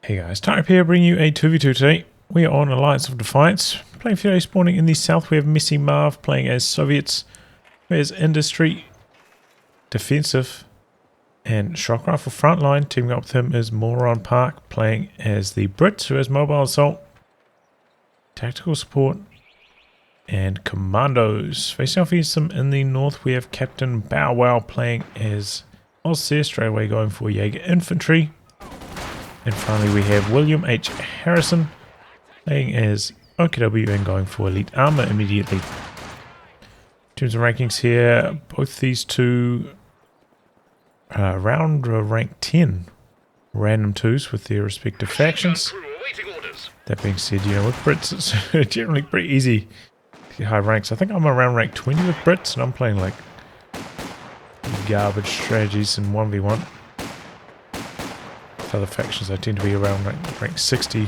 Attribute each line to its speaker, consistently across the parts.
Speaker 1: Hey guys, Type here bringing you a 2v2 today. We are on Alliance of Defiance. Playing for today, spawning in the south we have MessyMarv playing as Soviets. There's Industry, Defensive, and Shock Rifle Frontline. Teaming up with him is Moron Park playing as the Brits, who has Mobile Assault, Tactical Support, and Commandos. Facing off against them in the north we have CptBowow playing as Ostheer, straight away going for Jaeger Infantry. And finally we have William H. Harrison playing as OKW and going for Elite Armor immediately. In terms of rankings here, both these two around rank 10 random 2s with their respective factions. That being said, you know, with Brits it's generally pretty easy to get high ranks. I think I'm around rank 20 with Brits and I'm playing like garbage strategies in 1v1. With other factions I tend to be around rank 60,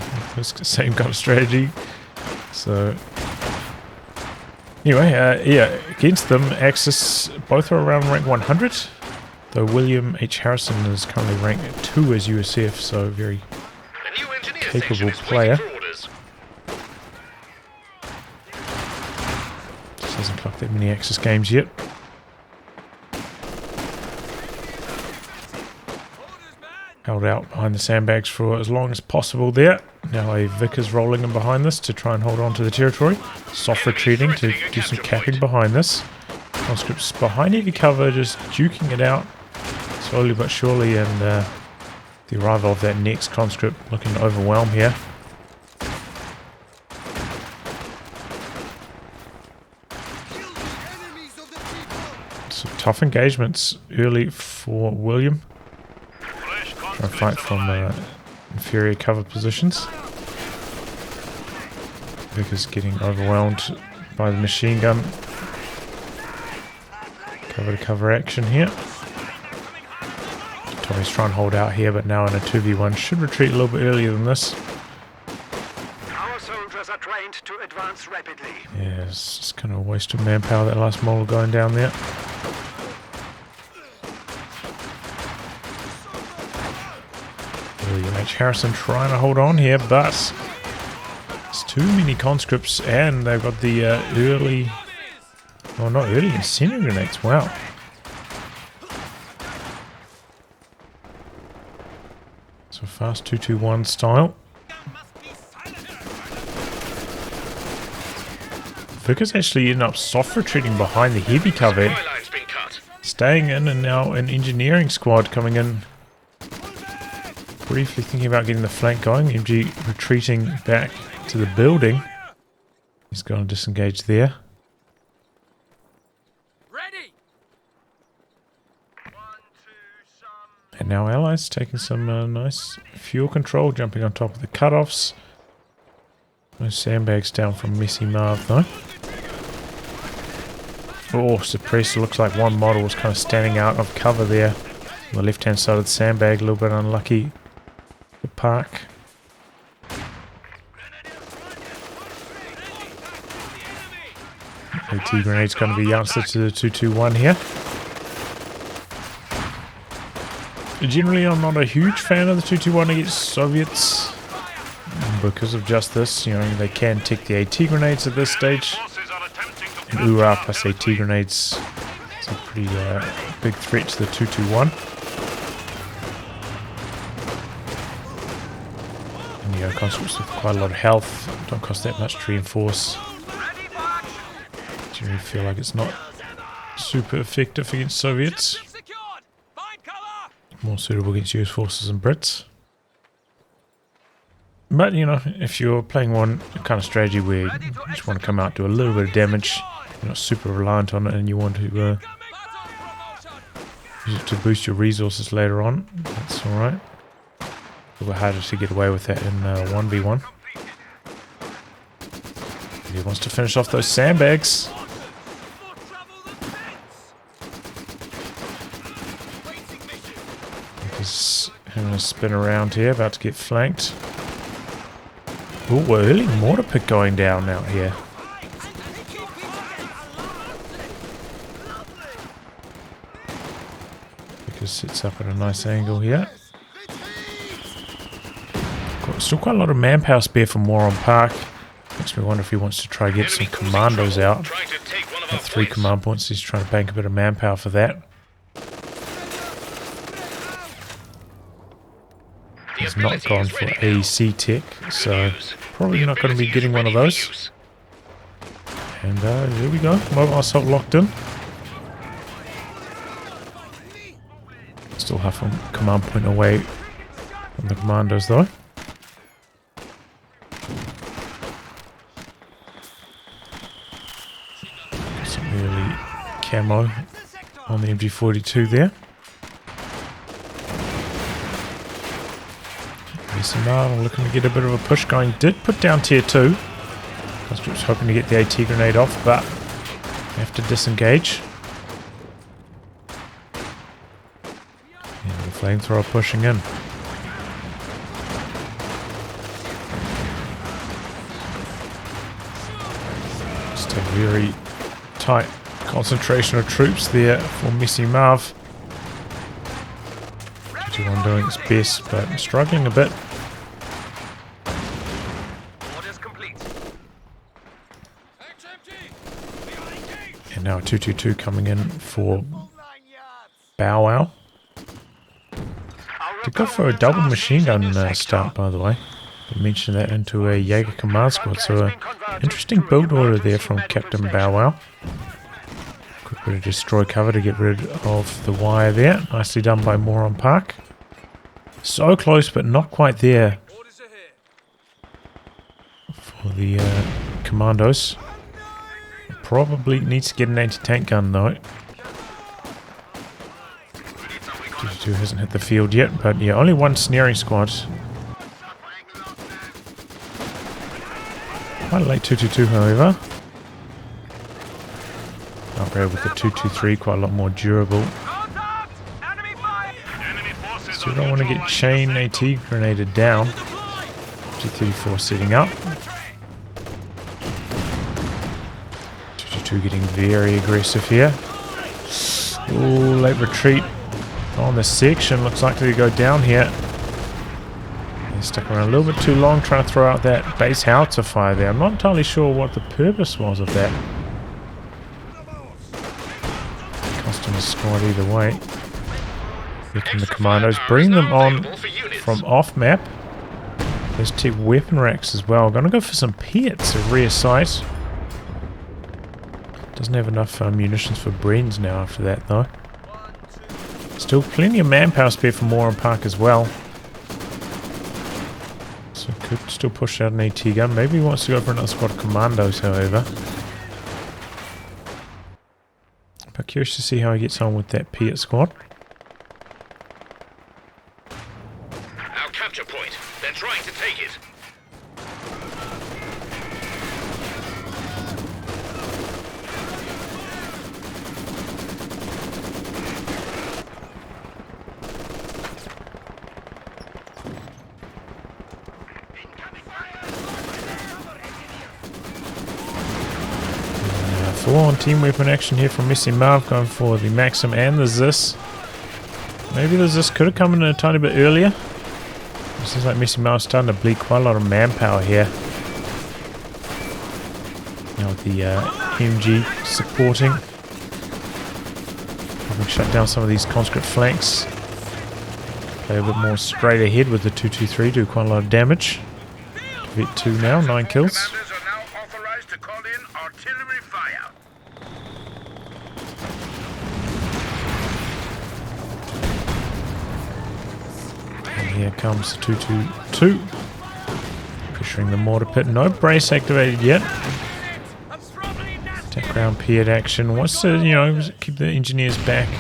Speaker 1: same kind of strategy. So anyway, yeah, against them Axis both are around rank 100, though William H. Harrison is currently rank 2 as USF, so very capable player. Just hasn't clocked that many Axis games yet. Held out behind the sandbags for as long as possible there. Now a Vic is rolling in behind this to try and hold on to the territory. Soft retreating to do some capping behind this. Conscripts behind heavy cover, just duking it out slowly but surely, and the arrival of that next conscript looking to overwhelm here. Some tough engagements early for William. Trying to fight from inferior cover positions. Vic is getting overwhelmed by the machine gun. Cover to cover action here. Tommy's trying to hold out here, but now in a 2v1 should retreat a little bit earlier than this.
Speaker 2: Our soldiers are trained to advance rapidly.
Speaker 1: Yeah, it's just kind of a waste of manpower, that last model going down there. William H. Harrison trying to hold on here, but it's too many conscripts, and they've got the early, well, not early, incendiary grenades. Wow. So fast 2-2-1 style. Vickers actually ended up soft retreating behind the heavy cover, staying in, and now an engineering squad coming in. Briefly thinking about getting the flank going. MG retreating back to the building. He's going to disengage there.
Speaker 2: Ready.
Speaker 1: And now Allies taking some nice fuel control, jumping on top of the cutoffs. No sandbags down from MessyMarv though. Oh, suppressed. Looks like one model was kind of standing out of cover there. On the left hand side of the sandbag, a little bit unlucky. The park. AT grenade's going to be the answer to the 2-2-1 here. Generally, I'm not a huge fan of the 2-2-1 against Soviets because of just this. You know, they can take the AT grenades at this stage. And URA plus AT grenades is a pretty big threat to the 2-2-1. You know, conscripts with quite a lot of health, don't cost that much to reinforce. Generally feel like it's not super effective against Soviets. More suitable against US forces and Brits. But you know, if you're playing one kind of strategy where you just want to come out, do a little bit of damage, you're not super reliant on it, and you want to use it to boost your resources later on, that's alright. A little bit harder to get away with that in 1v1. He wants to finish off those sandbags. He's having a spin around here, about to get flanked. Oh, early mortar pit going down out here. Because sits up at a nice angle here. Still quite a lot of manpower spare for Moron Park. Makes me wonder if he wants to try to get some commandos out. At 3 command points, he's trying to bank a bit of manpower for that. He's not gone for AEC tech, so probably not going to be getting one of those. And there we go, mobile assault locked in. Still half a command point away from the commandos though. Some early camo on the MG42 there. MessyMarv looking to get a bit of a push going. Did put down tier 2. Was hoping to get the AT grenade off, but have to disengage. And the flamethrower pushing in. Just a very tight concentration of troops there for MessyMarv. 2-1 doing its best, but struggling a bit. And now a 222 coming in for CptBowow. To go for a double machine gun start, by the way. They mentioned that into a Jaeger command squad, so an interesting build order there from CptBowow. Quick bit of destroy cover to get rid of the wire there. Nicely done by Moron Park. So close, but not quite there for the commandos. Probably needs to get an anti-tank gun though. 222 hasn't hit the field yet, but yeah, only one snaring squad. Quite a late 222 however. Upgrade with the 223, quite a lot more durable. Still don't want to get chain AT grenaded down. G34 setting up. Getting very aggressive here. Ooh, late retreat on the section. Looks like they go down here. They stuck around a little bit too long trying to throw out that base howitzer fire there. I'm not entirely sure what the purpose was of that. Costing a squad either way. Here come the commandos. Bring them on from off map. Those tech weapon racks as well. Gonna go for some pits of rear sight. Doesn't have enough munitions for Brens now after that though. Still plenty of manpower spare for Moron Park as well. So could still push out an AT gun. Maybe he wants to go for another squad of commandos however. But curious to see how he gets on with that Piat squad.
Speaker 3: Our capture point. They're trying to take it.
Speaker 1: Full-on team weapon action here from MessyMarv, going for the Maxim and the Zis. Maybe the Zis could have come in a tiny bit earlier. It seems like MessyMarv's starting to bleed quite a lot of manpower here. Now with the MG supporting. Probably shut down some of these conscript flanks. Play a bit more straight ahead with the 223, do quite a lot of damage. Vet 2 now, 9 kills. Here comes the 222. Pressuring the mortar pit. No brace activated yet. Attack ground paired action. Wants to, you know, keep the engineers back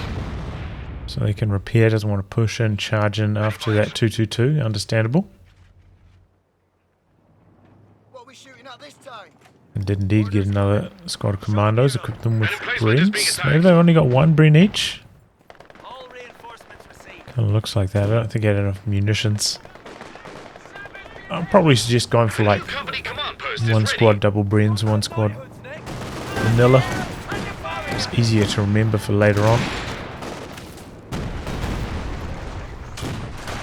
Speaker 1: so they can repair. Doesn't want to push in, charge in after that 222. Understandable. And did indeed get another squad of commandos. Equip them with Brens. Maybe they've only got one Bren each. Kind of looks like that. I don't think I had enough munitions. I'll probably suggest going for like one squad double Brens, one squad vanilla. It's easier to remember for later on.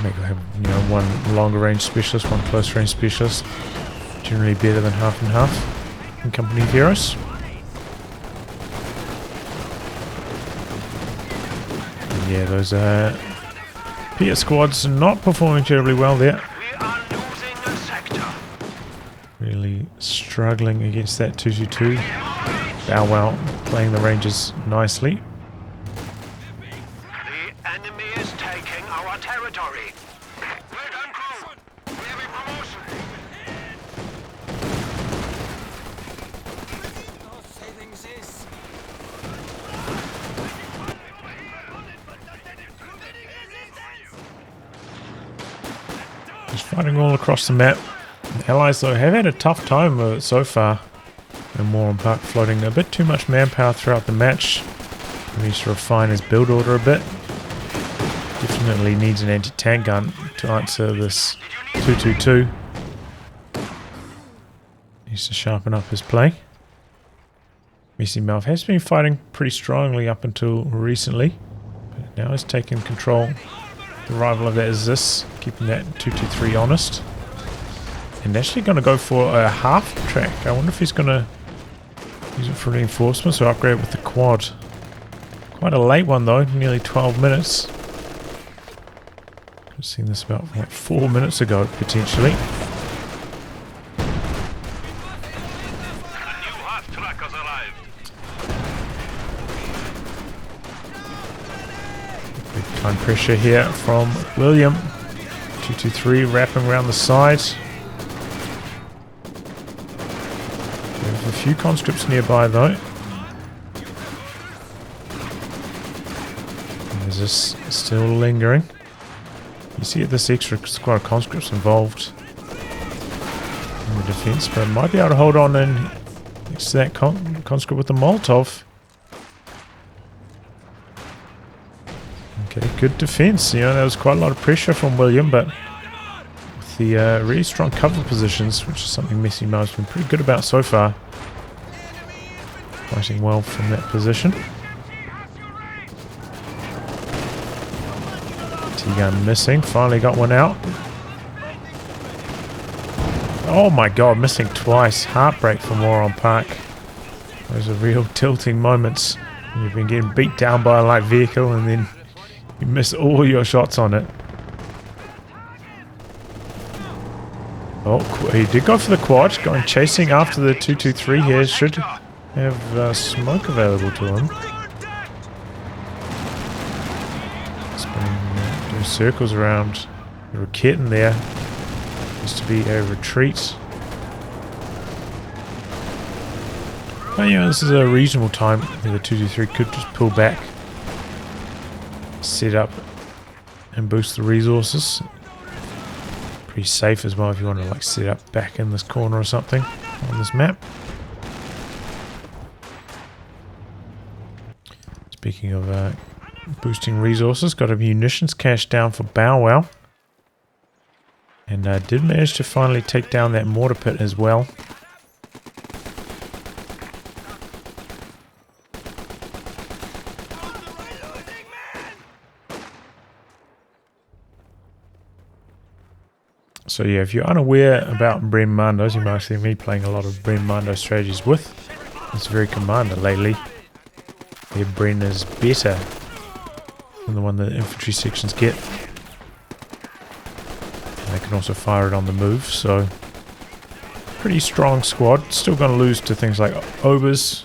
Speaker 1: Maybe have, you know, one longer range specialist, one close range specialist. Generally better than half and half in company of heroes. And yeah, those PS squads not performing terribly well there.
Speaker 2: We are losing a sector.
Speaker 1: Really struggling against that 222. Bowow playing the Rangers nicely.
Speaker 2: The enemy is taking our territory. Well done, crew. We have a promotion.
Speaker 1: Just fighting all across the map. The Allies though have had a tough time with it so far. And Moron Park floating a bit too much manpower throughout the match. He needs to refine his build order a bit. Definitely needs an anti-tank gun to answer this 222. Needs to sharpen up his play. MessyMarv has been fighting pretty strongly up until recently. But now he's taking control. The rival of that is this, keeping that 223 honest. And actually going to go for a half track. I wonder if he's going to use it for reinforcements or upgrade with the quad. Quite a late one though, nearly 12 minutes. I've seen this about like 4 minutes ago potentially. Big time pressure here from William. 223 wrapping around the side. We have a few conscripts nearby though. And there's this still lingering. You see this extra squad of conscripts involved in the defense, but might be able to hold on in next to that conscript with the Molotov. Okay, good defense. You know, there was quite a lot of pressure from William, but with the really strong cover positions, which is something MessyMarv's been pretty good about so far. Fighting well from that position. T-gun missing, finally got one out. Oh my god, missing twice. Heartbreak for Moron Park. Those are real tilting moments when you've been getting beat down by a light vehicle and then you miss all your shots on it. Oh, he did go for the quad, going chasing after the 223 here. Should have smoke available to him. Doing circles around the Rocket in there. Used to be a retreat. But yeah, this is a reasonable time. I think the 223 could just pull back, set up, and boost the resources. Pretty safe as well if you want to like set up back in this corner or something on this map. Speaking of boosting resources, got a munitions cache down for Bowow. And did manage to finally take down that mortar pit as well. So yeah, if you're unaware about Bren-Mandos, you might see me playing a lot of Bren-Mando strategies with. It's very commander lately. Their Bren is better than the one that infantry sections get. And they can also fire it on the move, so pretty strong squad. Still going to lose to things like Obers,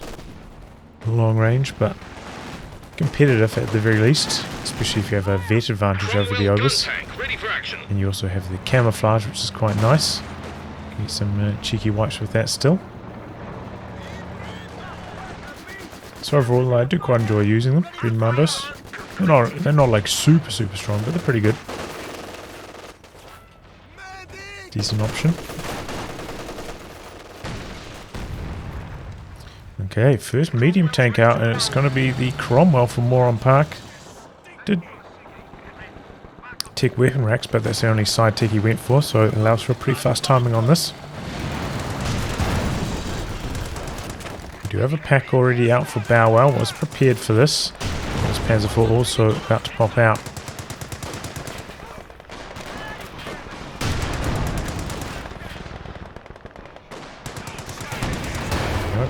Speaker 1: long range, but competitive at the very least, especially if you have a vet advantage over the Obers. And you also have the camouflage, which is quite nice. Get some cheeky wipes with that still. So overall, I do quite enjoy using them, Bren-Mandos. They're not like super strong, but they're pretty good. Decent option. Okay, first medium tank out, and it's going to be the Cromwell from Moron Park. Did tech weapon racks, but that's the only side tech he went for, so it allows for a pretty fast timing on this. We do have a pack already out for Bowow, was prepared for this. This Panzer IV also about to pop out.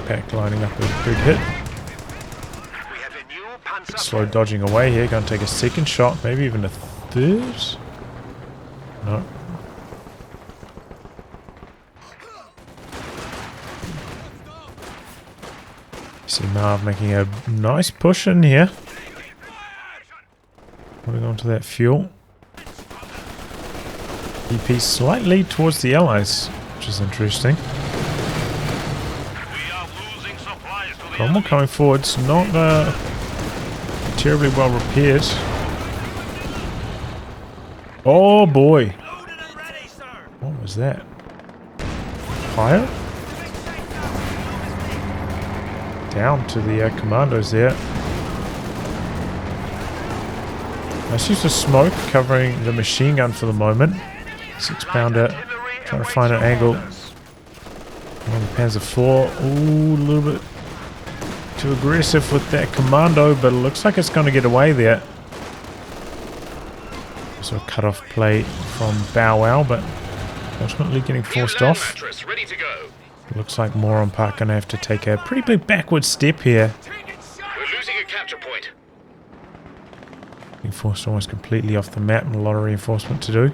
Speaker 1: pack lining up a big hit.
Speaker 2: We have a new panzer.
Speaker 1: Slow dodging away here. Going to take a second shot, maybe even a third. No. MessyMarv making a nice push in here. Holding on to that fuel. EP slightly towards the allies, which is interesting. Cromwell coming forwards, not terribly well repaired. Oh boy! What was that? Fire? Down to the commandos there. Nice use of smoke covering the machine gun for the moment. 6-pounder trying to find an angle on the Panzer IV. Ooh, a little bit too aggressive with that commando, but it looks like it's going to get away there. Also a cut-off play from BoWow, but ultimately getting forced off. Looks like Moron Park going to have to take a pretty big backward step here.
Speaker 3: We're losing a capture point.
Speaker 1: Being forced almost completely off the map and a lot of reinforcement to do.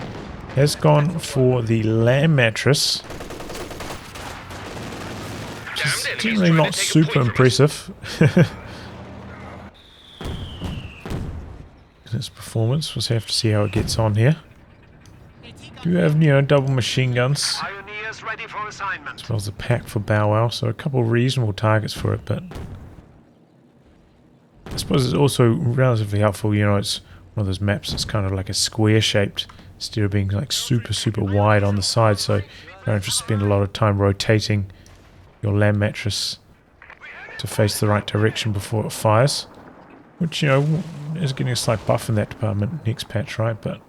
Speaker 1: Has gone for the land mattress. Which is generally not super impressive. Its performance, we'll have to see how it gets on here. Do have, you know, double machine guns.
Speaker 2: Ready for assignment.
Speaker 1: As well as a pack for BoWow, so a couple of reasonable targets for it, but I suppose it's also relatively helpful, you know, it's one of those maps that's kind of like a square shaped instead of being like super wide on the side, so you don't have to spend a lot of time rotating your land mattress to face the right direction before it fires, which, you know, is getting a slight buff in that department next patch, right? But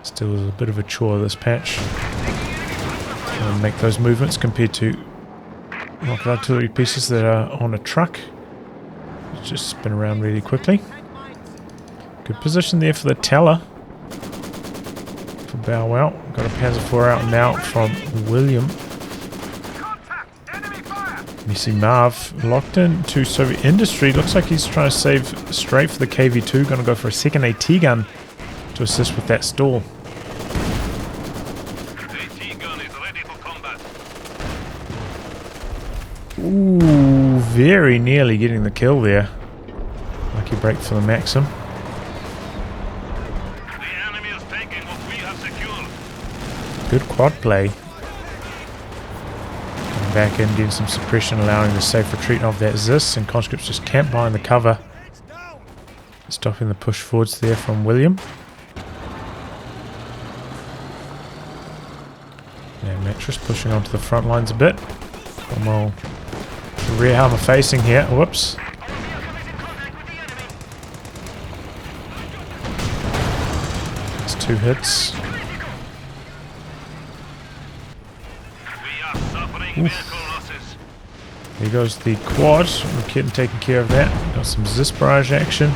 Speaker 1: still is a bit of a chore this patch. Make those movements compared to rocket artillery pieces that are on a truck. Just spin around really quickly. Good position there for the teller for BoWow. Got a Panzer IV out now from William. MessyMarv locked in to Soviet industry. Looks like he's trying to save straight for the KV2. Going to go for a second AT gun to assist with that stall. Ooh, very nearly getting the kill there. Lucky break for the Maxim.
Speaker 2: The enemy is taking what we have secured.
Speaker 1: Good quad play. Coming back in, getting some suppression, allowing the safe retreat of that Zis, and conscripts just camp behind the cover. Stopping the push forwards there from William. And Mattress pushing onto the front lines a bit. Cromwell. Rear hammer facing here. Whoops. That's 2 hits. There goes the quad. We're getting taken care of that. Got some Zis barrage action.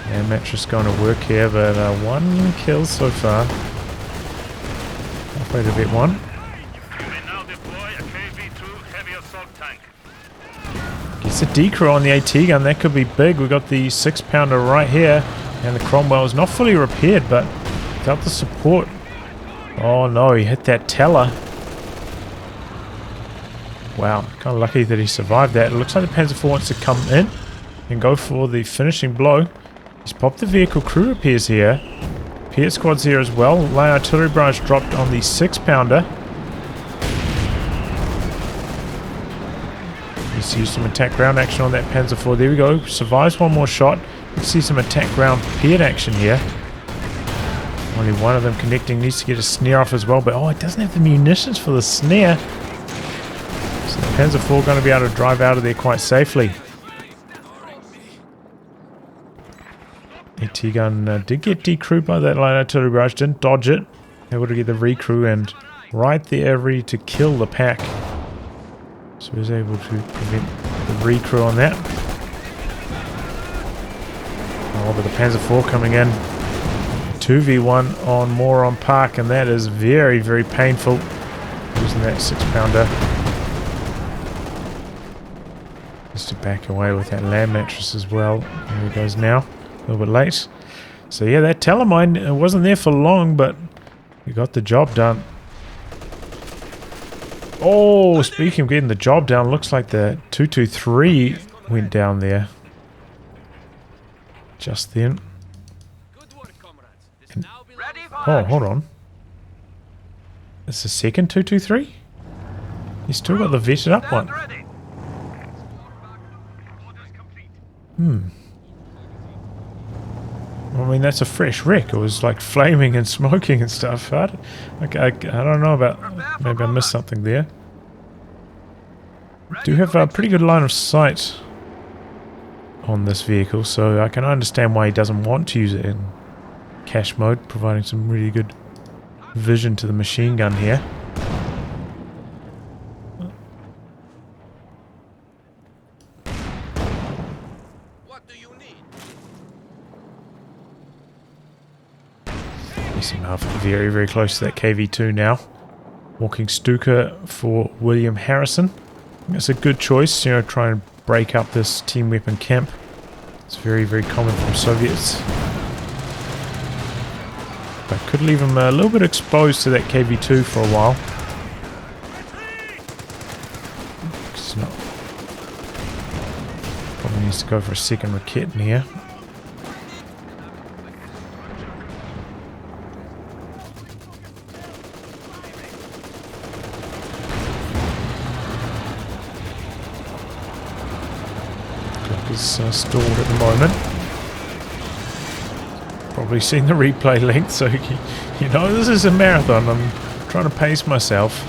Speaker 1: And Mattress going to work here, but 1 kill so far. Halfway to bit 1. Gets a decrew on the AT gun. That could be big. We've got the 6-pounder right here. And the Cromwell is not fully repaired, but without the support. Oh no, he hit that teller. Wow, kind of lucky that he survived that. It looks like the Panzer IV wants to come in and go for the finishing blow. He's popped the vehicle crew repairs here. Repair squads here as well. Light artillery barrage dropped on the 6-pounder. You see some attack ground action on that Panzer IV. There we go. Survives 1 more shot. You see some attack ground prepared action here. Only one of them connecting. Needs to get a snare off as well. But oh, it doesn't have the munitions for the snare. So the Panzer IV going to be able to drive out of there quite safely. AT gun did get decrewed by that light artillery barrage. Didn't dodge it. Able to get the recrew and right there ready to kill the pack. So he was able to prevent the recrew on that. Oh, but the Panzer IV coming in. 2v1 on Moron Park, and that is very, very painful. Using that 6-pounder. Just to back away with that land mattress as well. There he goes now. A little bit late. So yeah, that Telemine wasn't there for long, but we got the job done. Oh, speaking of getting the job done, looks like the 223 went down there. Just then. And, oh, hold on. It's the second 223? You still got the vetted up one. I mean, that's a fresh wreck. It was like flaming and smoking and stuff. I don't know about... Maybe I missed something there. Do have a pretty good line of sight on this vehicle, so I can understand why he doesn't want to use it in cache mode, providing some really good vision to the machine gun here. MessyMarv very, very close to that KV2 now. Walking Stuka for William Harrison. I think that's a good choice, you know, try and break up this team weapon camp. It's very, very common from Soviets. But could leave him a little bit exposed to that KV2 for a while. It's not... Probably needs to go for a second rocket in here. Stalled at the moment. Probably seen the replay link, so you know this is a marathon. I'm trying to pace myself.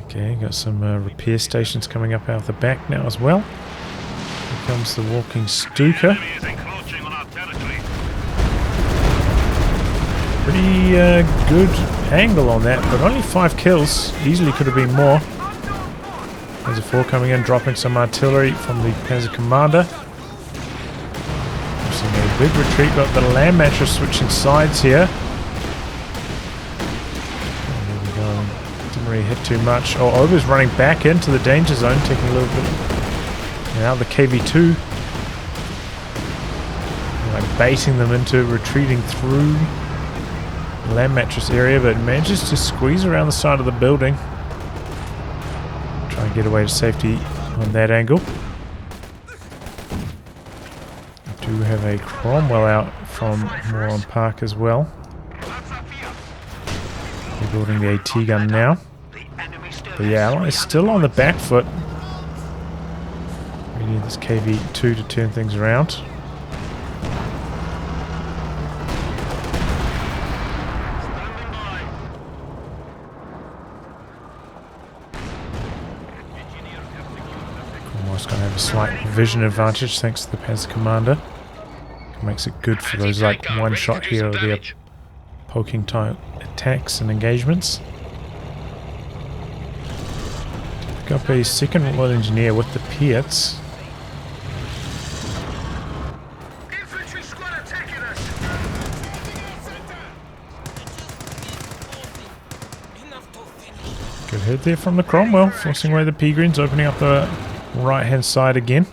Speaker 1: Okay, got some repair stations coming up out the back now as well. Here comes the walking Stuka. Pretty good angle on that, but only 5 kills. Easily could have been more. There's a 4 coming in, dropping some artillery from the Panzer Commander. Seeing a big retreat, got the land mattress switching sides here. Oh, there we go. Didn't really hit too much. Oh, Ober's running back into the danger zone, taking a little bit. Now the KV2. Like baiting them into retreating through the land mattress area, but manages to squeeze around the side of the building. Try and get away to safety on that angle. We do have a Cromwell out from Moron Park as well. Rebuilding the AT gun now. But yeah, it's still on the back foot. We need this KV2 to turn things around. Going to have a slight vision advantage thanks to the Panzer Commander. Makes it good for those like one shot here or there poking type attacks and engagements. Pick up a second Royal Engineer with the Piats.
Speaker 2: Infantry squad attacking us.
Speaker 1: Good hit there from the Cromwell, forcing away the P-Greens, opening up the right hand side again.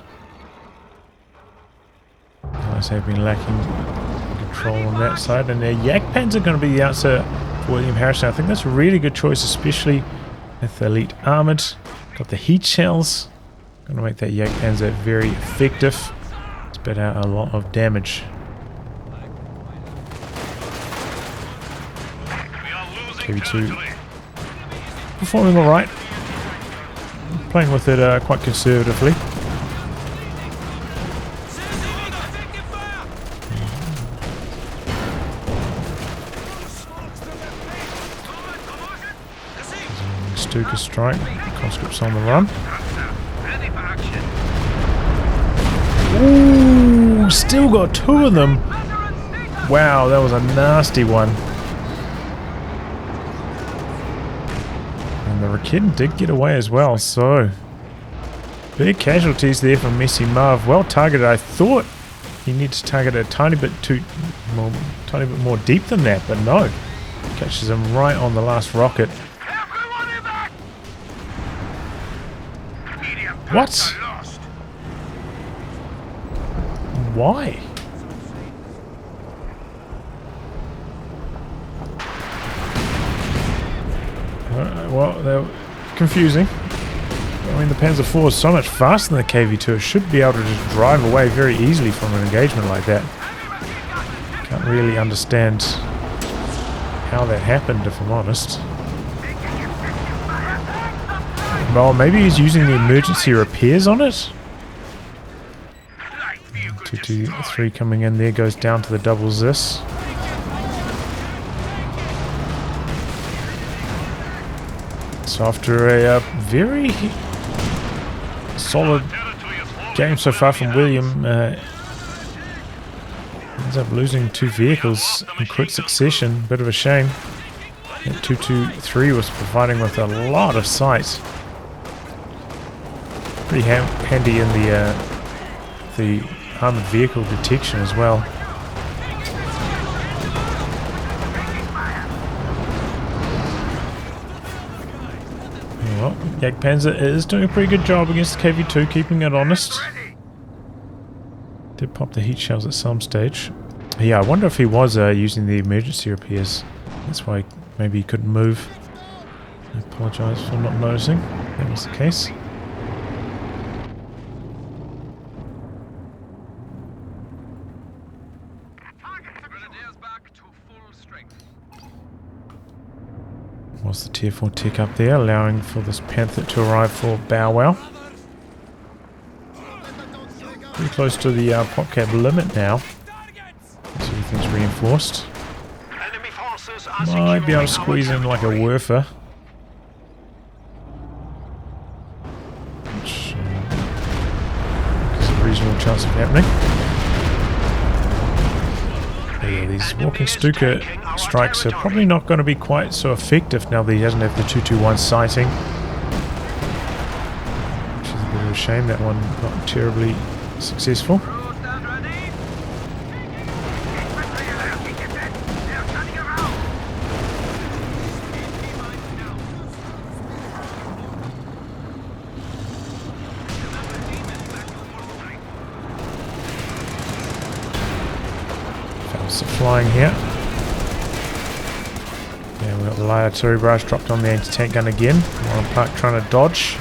Speaker 1: Guys have been lacking control on that side, and their Jagdpanzer are going to be the answer for William Harrison. I think that's a really good choice, especially with the elite armoured. Got the heat shells, going to make that Jagdpanzer very effective. Spit out a lot of damage. KV2 performing alright. Playing with it quite conservatively. Stuka strike. Conscripts on the run. Ooh, still got 2 of them. Wow, that was a nasty one. And the Rakit did get away as well, so big casualties there from MessyMarv. Well targeted. I thought he needed to target a tiny bit more deep than that, but no. Catches him right on the last rocket. What? Why? Well, they're confusing. I mean, the Panzer IV is so much faster than the KV2. It should be able to just drive away very easily from an engagement like that. Can't really understand how that happened, if I'm honest. Well, maybe he's using the emergency repairs on it. 223 coming in there, goes down to the doubles this. So after a very solid game so far from William, ends up losing 2 vehicles in quick succession. Bit of a shame. That 223 was providing with a lot of sight. Pretty handy in the armored vehicle detection as well. Well, Jagdpanzer is doing a pretty good job against the KV2, keeping it honest. Did pop the heat shells at some stage. Yeah, I wonder if he was using the emergency repairs. That's why maybe he couldn't move. I apologise for not noticing. That was the case. Was the tier 4 tick up there, allowing for this Panther to arrive for Bowow. Pretty close to the pop cap limit now. So everything's reinforced. Might be able to squeeze in like a Werfer. Which is a reasonable chance of happening. Yeah, these walking Stuka strikes are probably not going to be quite so effective now that he doesn't have the 221 sighting. Which is a bit of a shame, that one not terribly successful. Flying here. Yeah, we've got the light artillery barrage dropped on the anti-tank gun again. Moron Park trying to dodge.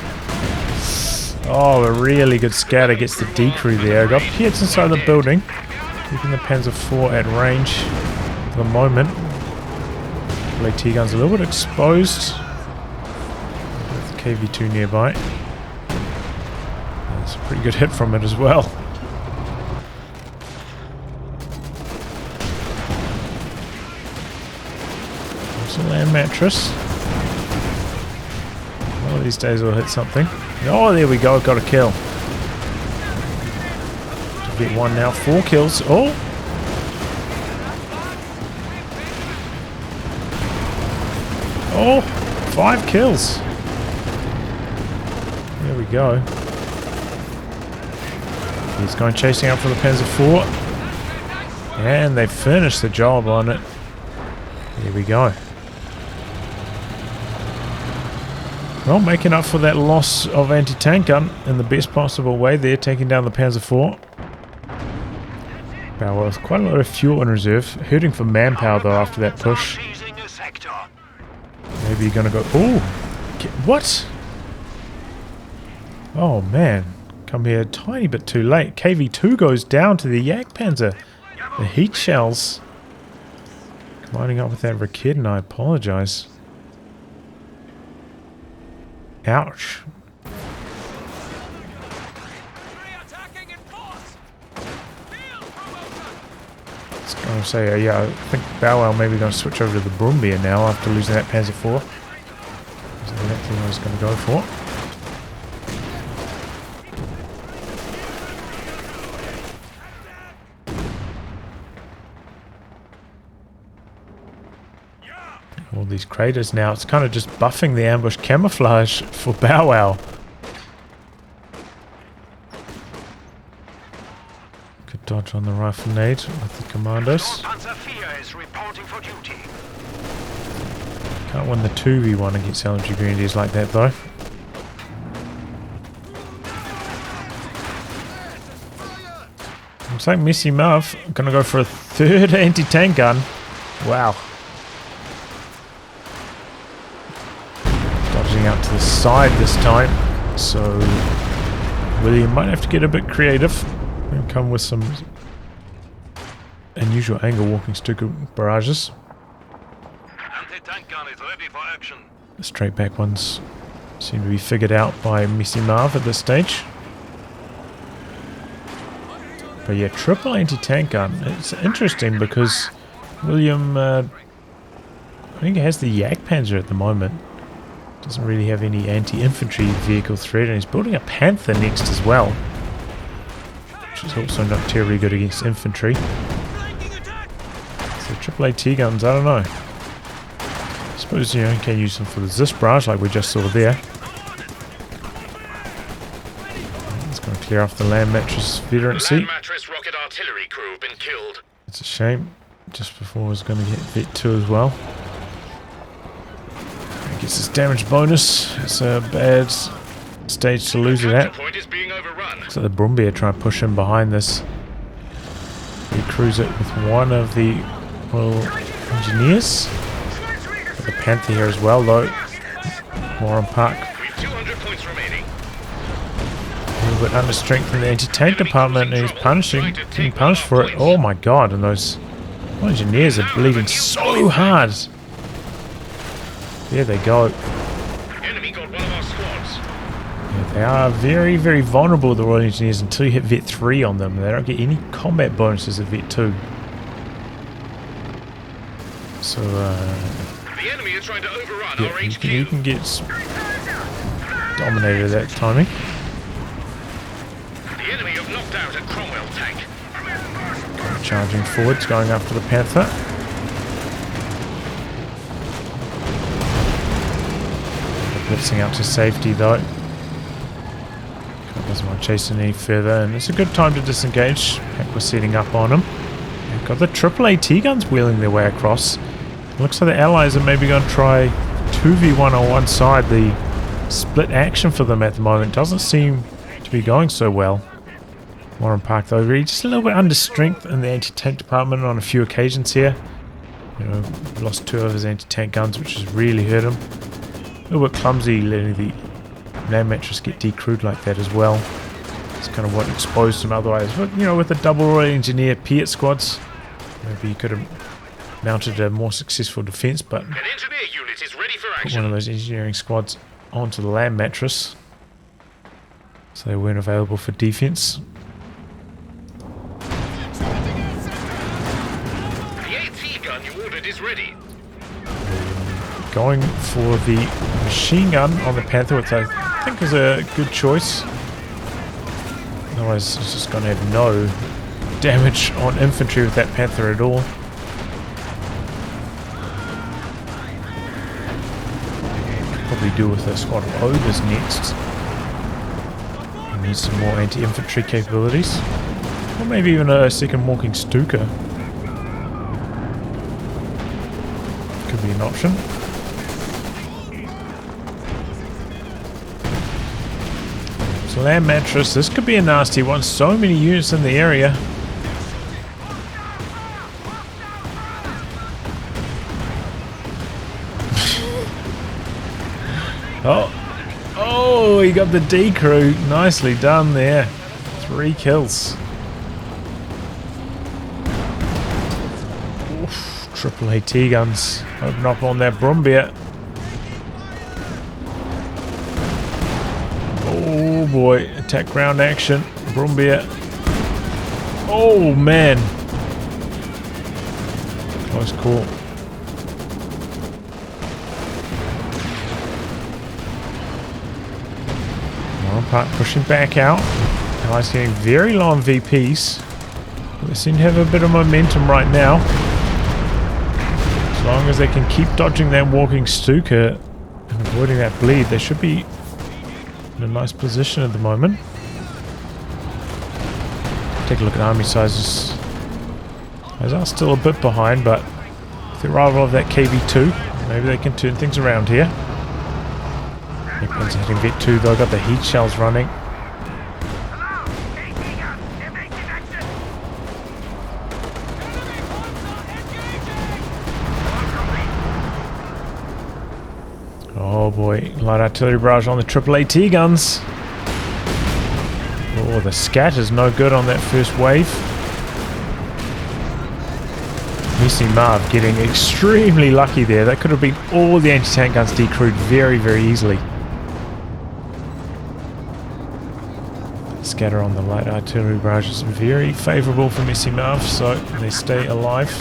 Speaker 1: Oh, a really good scatter gets the decrew there. Got hits inside the building, keeping the Panzer IV at range for the moment. The AT gun's a little bit exposed. With the KV2 nearby. That's a pretty good hit from it as well. Land mattress. One of these days we'll hit something. Oh, there we go. Got a kill. Get one now. 4 kills. Oh! Oh! 5 kills. There we go. He's going chasing up for the Panzer IV. And they finished the job on it. There we go. Well, making up for that loss of anti-tank gun in the best possible way there, taking down the Panzer IV. Bowow with quite a lot of fuel in reserve. Hurting for manpower though after that push. Maybe you're gonna go... Oh! What? Oh man. Come here a tiny bit too late. KV2 goes down to the Jagdpanzer. The heat shells. Combining up with that Raked, and I apologise. Ouch. I was going to say, yeah, I think Bowow maybe going to switch over to the Brumbier now after losing that Panzer IV. That's exactly what I was going to go for. All these craters now, it's kind of just buffing the ambush camouflage for Bowow. Good dodge on the rifle nade with the commandos. Can't win the 2v1 against LMG Grenadiers like that though. Looks like MessyMarv gonna go for a third anti-tank gun. Wow. Dodging out to the side this time. So William might have to get a bit creative and come with some unusual angle walking Stuka barrages.
Speaker 2: Anti-tank gun is ready for action.
Speaker 1: The straight back ones seem to be figured out by MessyMarv at this stage. But yeah, triple anti-tank gun. It's interesting because William, I think he has the Jagdpanzer at the moment. Doesn't really have any anti-infantry vehicle threat, and he's building a Panther next as well, which is also not terribly good against infantry. So triple AT guns, I don't know. I suppose, you know, you can use them for the Zis barrage like we just saw there. It's going to clear off the land mattress veteran seat.
Speaker 3: Land mattress rocket artillery crew been killed.
Speaker 1: It's a shame. Just before I was going to get Vet 2 as well. Gets his damage bonus. It's a bad stage to lose it at.
Speaker 3: Point is being overrun.
Speaker 1: So the Brumbier try and push him behind this. He crews it with one of the Royal Engineers. Got the Panther here as well though. Moron Park.
Speaker 3: We've 200 points remaining.
Speaker 1: A little bit under strength in the anti-tank department, and he's getting punished for it. Oh my god, and those Engineers are bleeding so hard. There they go.
Speaker 3: Enemy got one of our squads.
Speaker 1: Yeah, they are very, very vulnerable, the Royal Engineers, until you hit Vet 3 on them. They don't get any combat bonuses at Vet 2. So,
Speaker 3: The enemy is trying to overrun
Speaker 1: yeah,
Speaker 3: our HQ.
Speaker 1: you can get dominated at that timing.
Speaker 3: The enemy have knocked out a Cromwell tank.
Speaker 1: Charging forwards, going after the Panther. Blitzing out to safety though. Doesn't want to chase any further, and it's a good time to disengage. Heck, we're setting up on him. We've got the triple AT guns wheeling their way across. Looks like the allies are maybe going to try 2v1 on one side. The split action for them at the moment doesn't seem to be going so well. Moron Park though, really just a little bit under strength in the anti-tank department on a few occasions here. You know, lost 2 of his anti-tank guns, which has really hurt him. A little bit clumsy letting the land mattress get decrewed like that as well. It's kind of what exposed him otherwise. But, you know, with the double Royal Engineer Piet squads, maybe he could have mounted a more successful defense, but
Speaker 3: An engineer unit is ready for
Speaker 1: put
Speaker 3: action.
Speaker 1: one of those engineering squads onto the land mattress, so they weren't available for defense.
Speaker 3: The AT gun you ordered is ready.
Speaker 1: Going for the machine gun on the Panther, which I think is a good choice. Otherwise, it's just going to have no damage on infantry with that Panther at all. Probably do with a squad of ogres next. Need some more anti-infantry capabilities, or maybe even a second walking Stuka. Could be an option. So land mattress, this could be a nasty one. So many units in the area. Oh, he got the decrew. Nicely done there. 3 kills. Oof, triple AT guns. Open up on that Brumbier. Oh boy, attack ground action. Brumbier. Oh man. Close call. Part pushing back out. Allies getting very low on VPs. They seem to have a bit of momentum right now. As long as they can keep dodging that walking Stuka and avoiding that bleed, they should be in a nice position at the moment. Take a look at army sizes. Those are still a bit behind, but with the arrival of that KV2, Maybe they can turn things around here. Weapons hitting Vet 2 though, got the heat shells running. Oh boy, light artillery barrage on the AAAT guns. Oh, the scat is no good on that first wave. MessyMarv getting extremely lucky there. That could have been all the anti-tank guns decrewed very, very easily. Scatter on the light artillery barrage is very favourable for MessyMarv, so they stay alive.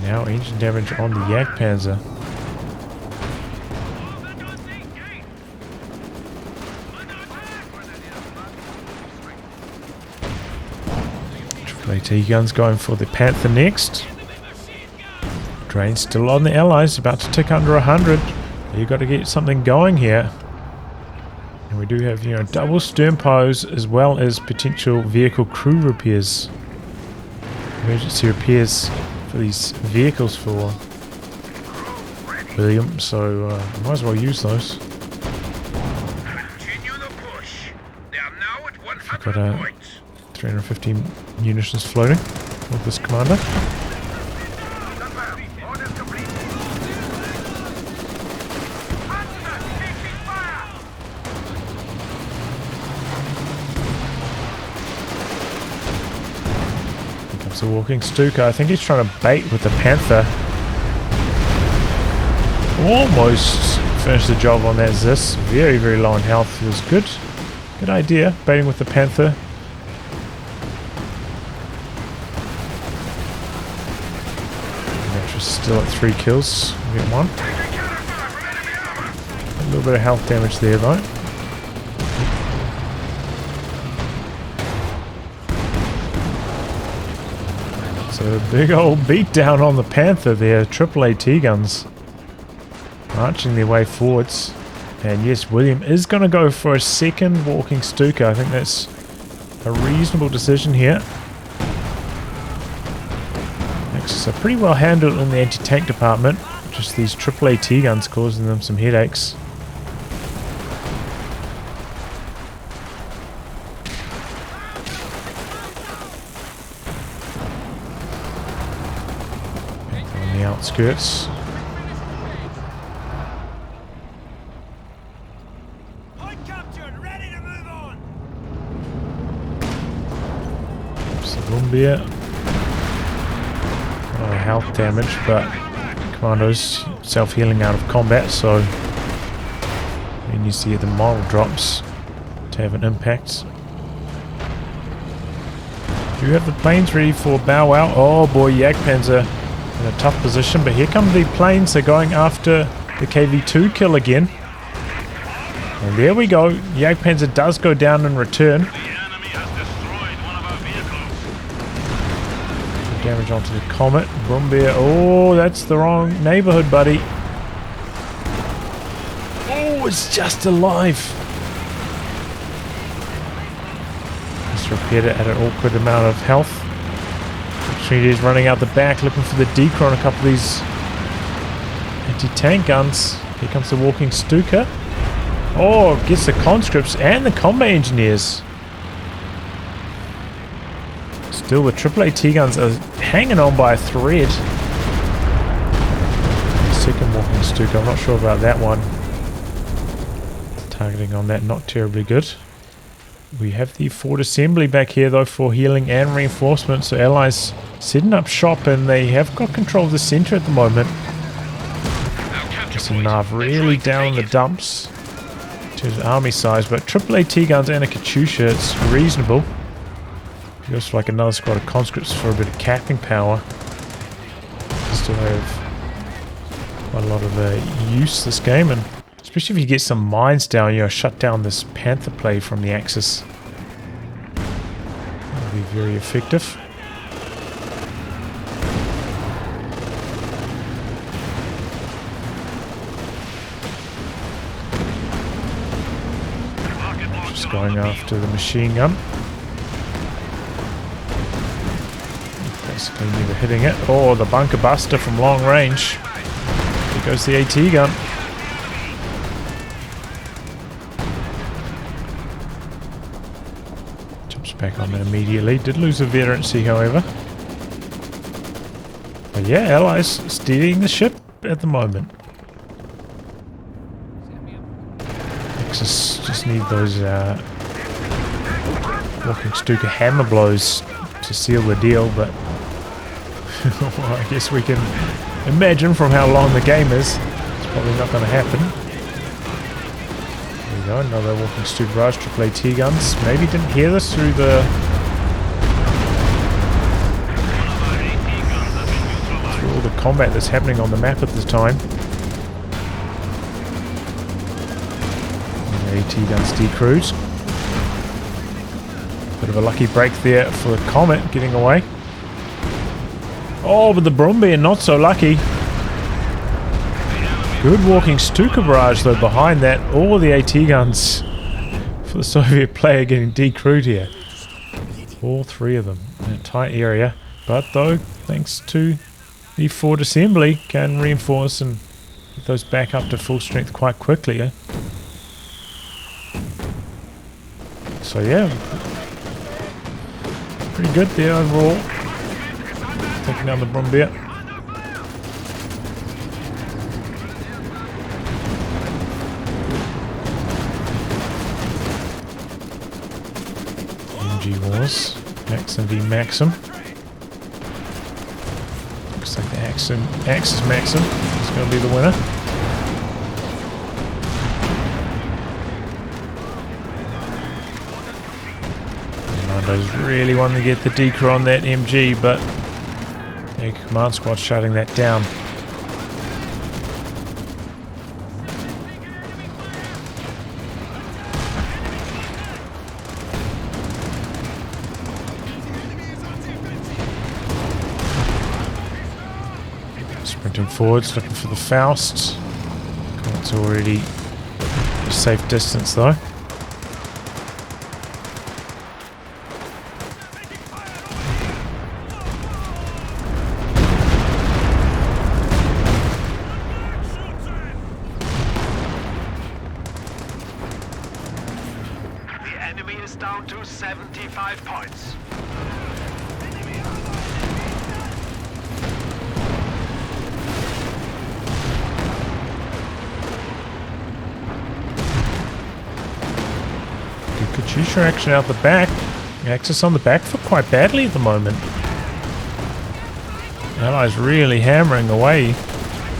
Speaker 1: Now engine damage on the Jagdpanzer. AT guns going for the Panther next. Drain still on the Allies, about to tick under 100. You've got to get something going here. And we do have, you know, double stern pose as well as potential vehicle crew repairs. Emergency repairs for these vehicles for William, so might as well use those.
Speaker 2: Continue the push. They are now at 100
Speaker 1: Got a
Speaker 2: points.
Speaker 1: 350 munitions floating with this commander.
Speaker 2: Orders complete.
Speaker 1: Here comes the walking Stuka. I think he's trying to bait with the Panther. Almost finished the job on that Zis. Very, very low in health. It was good. Good idea, baiting with the Panther. Still at 3 kills. We get 1. A little bit of health damage there though. So a big old beatdown on the Panther there. AAAT guns marching their way forwards. And yes, William is going to go for a second walking Stuka. I think that's a reasonable decision here. So pretty well handled in the anti-tank department. Just these AAAT guns causing them some headaches. On the outskirts.
Speaker 2: Point captured. Ready to move on.
Speaker 1: Columbia. Health damage, but Commando's self-healing out of combat, so he needs to get the model drops to have an impact. Do you have the planes ready for Bow Wow? Oh boy, Jagdpanzer in a tough position, but here come the planes. They're going after the KV-2 kill again. And there we go. Jagdpanzer does go down in return. Damage onto the Comet. Brumbeer. Oh, that's the wrong neighborhood, buddy. Oh, it's just alive. Just repaired it at an awkward amount of health. Opportunity is running out the back, looking for the decro on a couple of these anti-tank guns. Here comes the walking Stuka. Oh, gets the conscripts and the combat engineers. Still, the AAAT guns are hanging on by a thread. Second walking Stuka, I'm not sure about that one. Targeting on that, not terribly good. We have the Ford Assembly back here though for healing and reinforcement. So Allies setting up shop and they have got control of the centre at the moment. MessyMarv really down in the dumps in terms of army size, but AAAT guns and a Katyusha, it's reasonable. We also like another squad of conscripts for a bit of capping power. Still have quite a lot of use this game, and especially if you get some mines down, you know, shut down this Panther play from the Axis. That'll be very effective. Just going after the machine gun. Basically never hitting it. Oh, the bunker buster from long range. Here goes the AT gun. Jumps back on it immediately. Did lose a veterancy, however. But yeah, Allies steadying the ship at the moment. Just need those Walking Stuka hammer blows to seal the deal, but well, I guess we can imagine from how long the game is, it's probably not going to happen. There we go, another Walking Stuka barrage, triple AT guns. Maybe didn't hear this through the all the combat that's happening on the map at the time. AT guns decrewed. Bit of a lucky break there for the Comet getting away. Oh, but the Brumbian not so lucky. Good Walking Stuka barrage though behind that. All the AT guns for the Soviet player getting decrewed here. All three of them in a tight area. But though, thanks to the Ford Assembly, can reinforce and get those back up to full strength quite quickly. Eh? So yeah, pretty good there overall. Taking down the Brumbier. MG Wars, Maxim v Maxim. Looks like the Axis Maxim is going to be the winner. Nando's really wanting to get the decrew on that MG, but the command squad's shutting that down. Sprinting forwards, looking for the Faust. It's already a safe distance though.
Speaker 2: Down to 75 points.
Speaker 1: Good Katyusha action out the back. Axis on the back foot quite badly at the moment. Allies really hammering away.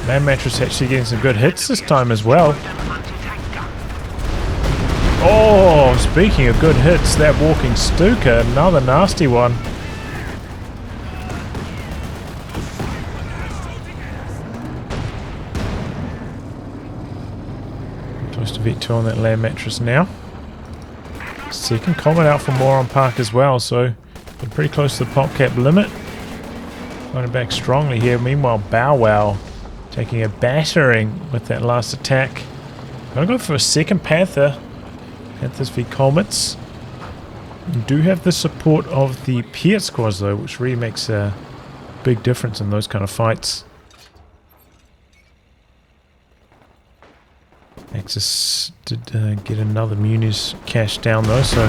Speaker 1: Land Mattress actually getting some good hits this time as well. Oh, speaking of good hits, that Walking Stuka, another nasty one. Close to V2 on that Land Mattress now. Second Comet out for Moron Park as well, so we're pretty close to the pop cap limit. Running back strongly here. Meanwhile, Bowow taking a battering with that last attack. Gonna go for a second Panther. Panthers v Comets. You do have the support of the Piet squads though, which really makes a big difference in those kind of fights. Axis did get another Muniz cash down though, so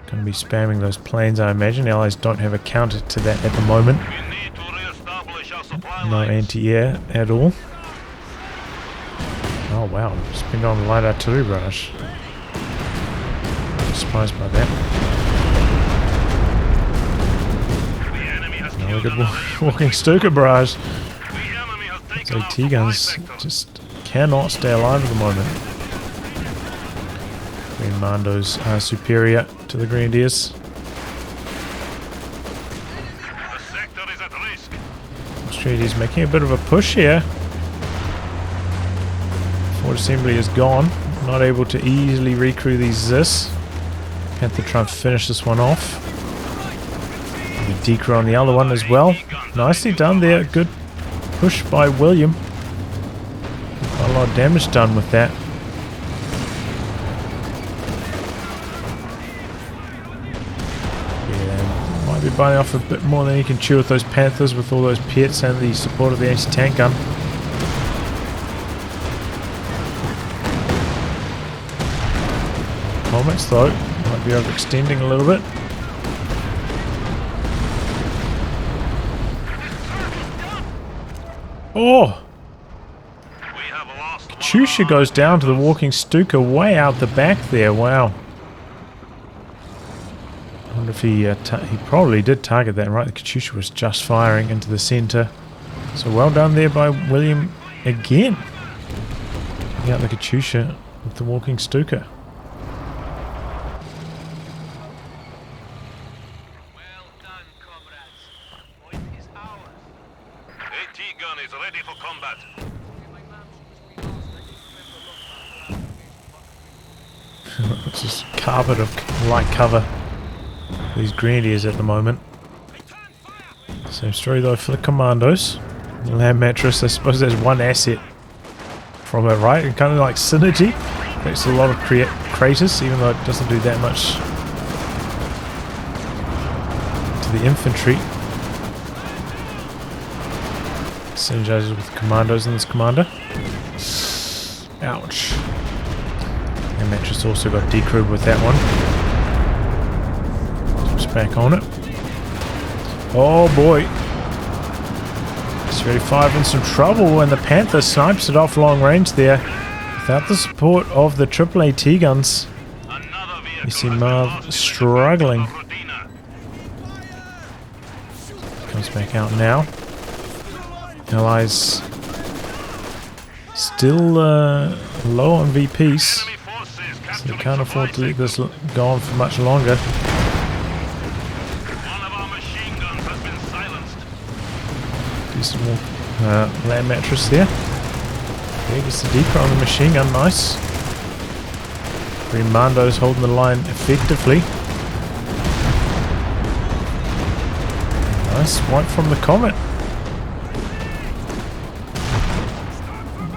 Speaker 1: going to be spamming those planes I imagine. Allies don't have a counter to that at the moment. No anti-air at all. Oh wow, just been on the light artillery barrage. Surprised by that. Another good Walking Stuka barrage. Those AT guns just cannot stay alive at the moment. Green Mandos are superior to the Grenadiers. Australia's making a bit of a push here. Ford Assembly is gone. Not able to easily recrew these Zis. Panther try and finish this one off. And a decrew on the other one as well. Nicely done there. Good push by William. Quite a lot of damage done with that. Yeah, might be biting off a bit more than he can chew with those Panthers, with all those pits and the support of the anti-tank gun. Comets though, might be overextending a little bit. Oh! Katyusha goes down to the walking Stuka way out the back there, wow. I wonder if he probably did target that, right? The Katyusha was just firing into the centre. So well done there by William again. Taking out the Katyusha with the walking Stuka.
Speaker 2: Well done, comrades. Point is ours. AT gun is ready for combat.
Speaker 1: It's just carpet of light cover. These grenadiers at the moment. Same story though for the commandos. The land mattress, I suppose there's one asset from it, right? And kind of like synergy. Creates a lot of craters, even though it doesn't do that much to the infantry. Synergizes with the commandos and this commander. Ouch. And mattress also got decrewed with that one. Just back on it. Oh boy. 35 in some trouble when the Panther snipes it off long range there. Without the support of the AAAT guns. MessyMarv struggling. Comes back out now. Allies still low on VPs. So they can't afford to let this go on for much longer. Decent more land mattress there. Yeah, gets the deeper on the machine gun, nice. Mando's holding the line effectively. Nice wipe from the Comet.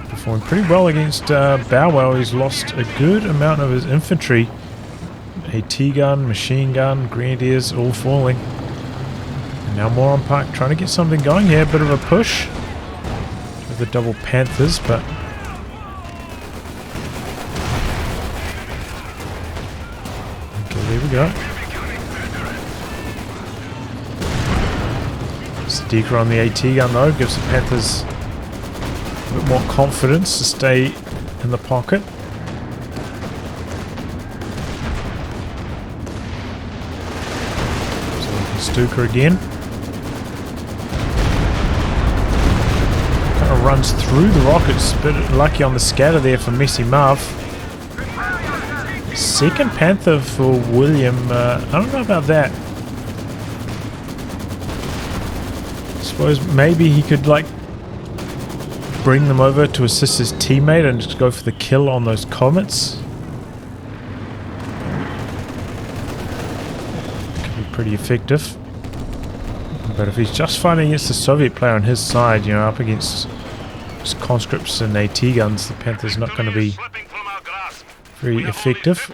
Speaker 1: Performing pretty well against CptBowow. He's lost a good amount of his infantry. AT gun, machine gun, grenadiers all falling. And now Moron Park trying to get something going here. A bit of a push with the double Panthers, but okay, there we go. Deeker on the AT gun though, gives the Panthers a bit more confidence to stay in the pocket. So Stuka again. Kind of runs through the rockets, a bit lucky on the scatter there for MessyMarv. Second Panther for William, I don't know about that. Suppose maybe he could like bring them over to assist his teammate and just go for the kill on those comets. Could be pretty effective. But if he's just fighting against the Soviet player on his side, you know, up against just conscripts and AT guns, the Panther's not going to be very effective.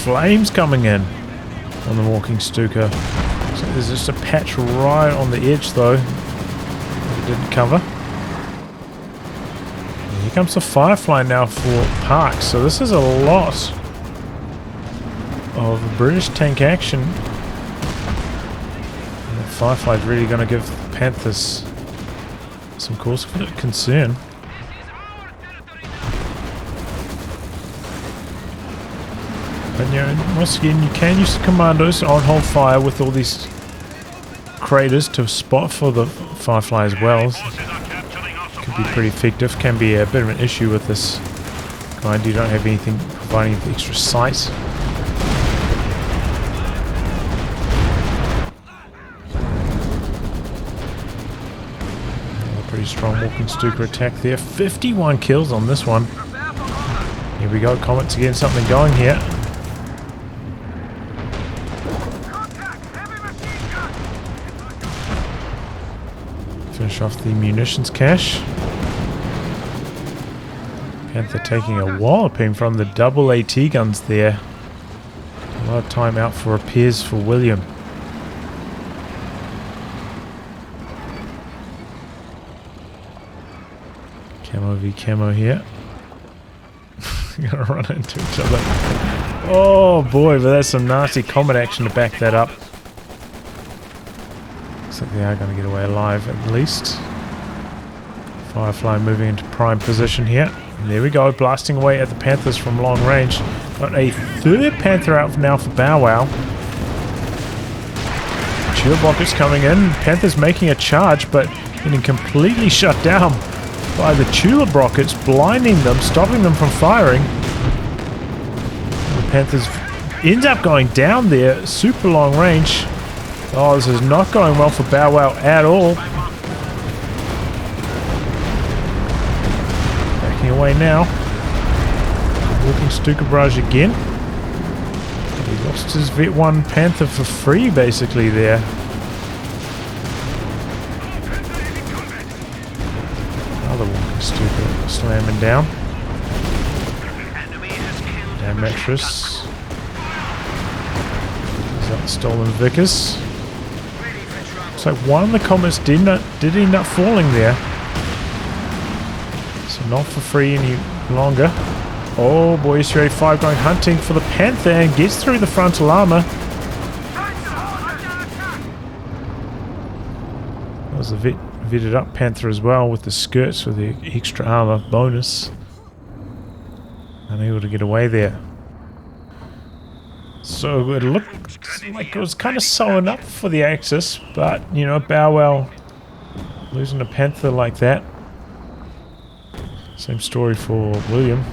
Speaker 1: Flames coming in on the walking Stuka. So there's just a patch right on the edge though. It didn't cover. And here comes the Firefly now for Park. So this is a lot of British tank action. And the Firefly's really going to give the Panthers some cause for concern. But you know, once again, you can use the commandos on hold fire with all these craters to spot for the Firefly as well. Could be pretty effective. Can be a bit of an issue with this kind. You don't have anything providing the extra sight. Pretty strong walking Stuka attack there. 51 kills on this one. Here we go. Comets again. Something going here. Finish off the munitions cache. Panther taking a walloping from the double AT guns there. A lot of time out for repairs for William. Camo v camo here. Gonna run into each other. Oh boy, but that's some nasty combat action to back that up. Looks like they are going to get away alive at least. Firefly moving into prime position here. And there we go, blasting away at the Panthers from long range. Got a third Panther out now for Bow Wow. Tulip rockets coming in. Panthers making a charge, but getting completely shut down by the tulip rockets, blinding them, stopping them from firing. The Panthers end up going down there, super long range. Oh, this is not going well for Bow Wow at all. Backing away now. Walking Stuka barrage again. He lost his Vet 1 Panther for free basically there. Another walking Stuka slamming down. Down mattress. Is that stolen Vickers? Looks like one of the comets did end up falling there. So not for free any longer. Oh boy, Ostheer 5 going hunting for the Panther and gets through the frontal armor. That was a vetted up Panther as well with the skirts with the extra armor bonus. Unable to get away there. So it looked like it was kind of sewing up for the Axis, but you know, Bow Wow losing a Panther like that. Same story for William.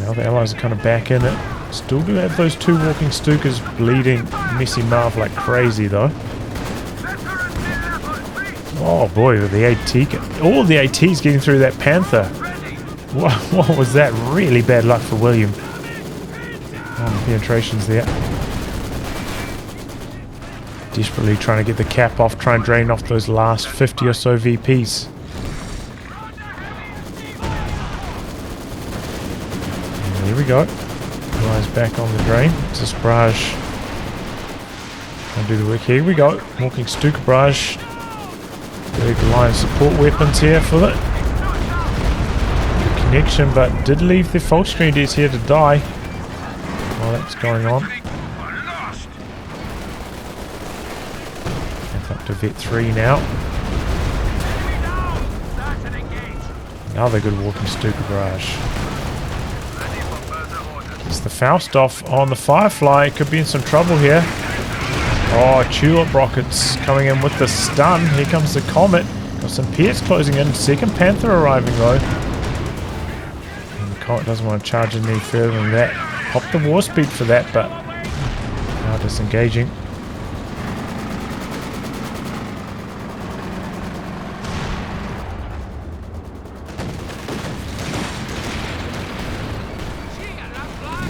Speaker 1: Now the Allies are kind of back in it. Still do have those two walking Stukas bleeding MessyMarv like crazy though. Oh boy, with the AT, all the ATs getting through that Panther. What was that? Really bad luck for William. Oh, penetrations there. Desperately trying to get the cap off, try and drain off those last 50 or so VPs. There we go. Allies back on the drain. It's a barrage. I'll do the work. Here we go. Walking Stuka barrage. Big line support weapons here for it. Good connection, but did leave the fault screen is here to die. While that's going on. Back up to Vet 3 now. Another good walking Stuka barrage. Gets the Faust off on the Firefly. Could be in some trouble here. Oh, Tulip rockets coming in with the stun. Here comes the Comet. Got some Pierce closing in. Second Panther arriving though. And the Comet doesn't want to charge any further than that. Pop the war speed for that, but now disengaging.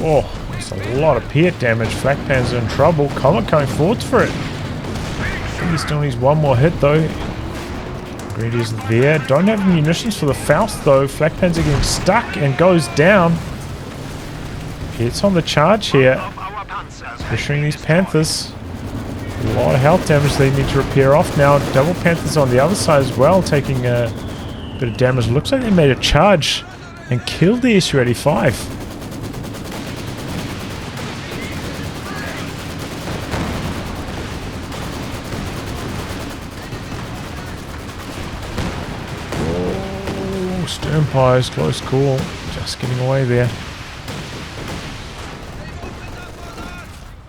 Speaker 1: Oh, that's a lot of Piet damage. Flak Panzer in trouble. Comet coming forwards for it. He still needs one more hit though. Greedy's there. Don't have munitions for the Faust though. Flak Panzer getting stuck and goes down. It's on the charge here. Pressuring these Panthers. A lot of health damage they need to repair off now. Double Panthers on the other side as well, taking a bit of damage. Looks like they made a charge and killed the Su-85. Oh, stern pies, close call. Just getting away there.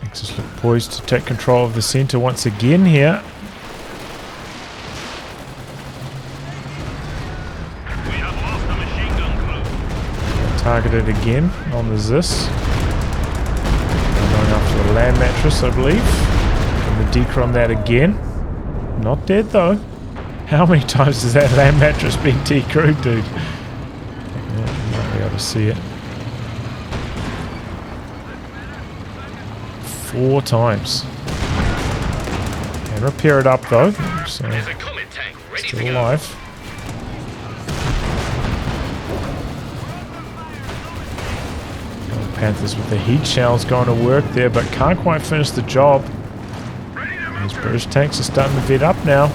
Speaker 1: Axis look poised to take control of the centre once again here.
Speaker 2: We have lost a machine gun crew.
Speaker 1: Targeted again on the Zis. Going after the land mattress, I believe. And the deker on that again. Not dead though. How many times has that land mattress been decrewed, dude? Not be able to see it. 4 times. Can repair it up though, so
Speaker 3: There's a comet tank ready to
Speaker 1: still
Speaker 3: go.
Speaker 1: alive. Panthers with the heat shells going to work there, but can't quite finish the job. These British tanks are starting to vet up now.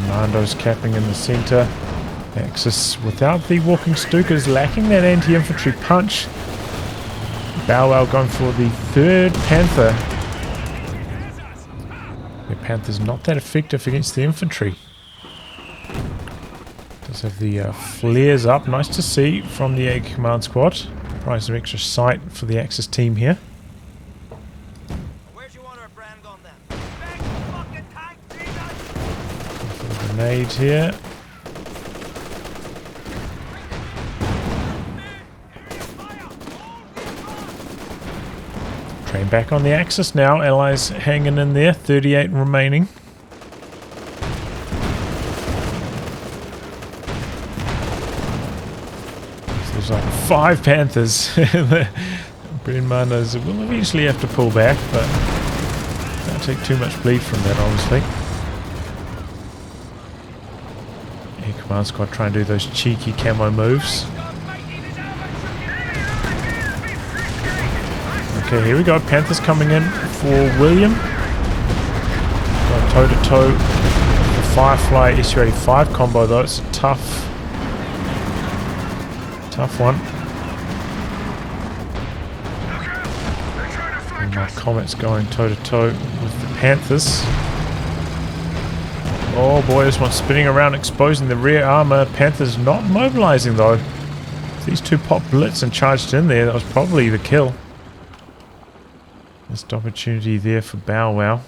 Speaker 1: Mando's capping in the centre. Axis without the walking Stukas, lacking that anti-infantry punch. Bowow going for the third Panther. The Panther's not that effective against the infantry. Does have the flares up. Nice to see from the Jaeger command squad. Probably some extra sight for the Axis team here.
Speaker 2: Where'd you want our brand on them? Big fucking tank, Jesus!
Speaker 1: Grenade here. Train back on the Axis now. Allies hanging in there. 38 remaining. There's like 5 Panthers. British Mandos will eventually have to pull back, but don't take too much bleed from that, obviously. Air Command Squad try and do those cheeky camo moves. Okay, here we go. Panthers coming in for William. Got toe-to-toe. The Firefly SU-85 combo, though. It's a tough one. And my Comet's going toe-to-toe with the Panthers. Oh boy, this one's spinning around, exposing the rear armor. Panthers not mobilizing, though. If these two pop blitz and charged in there, that was probably the kill. Missed opportunity there for Bowow.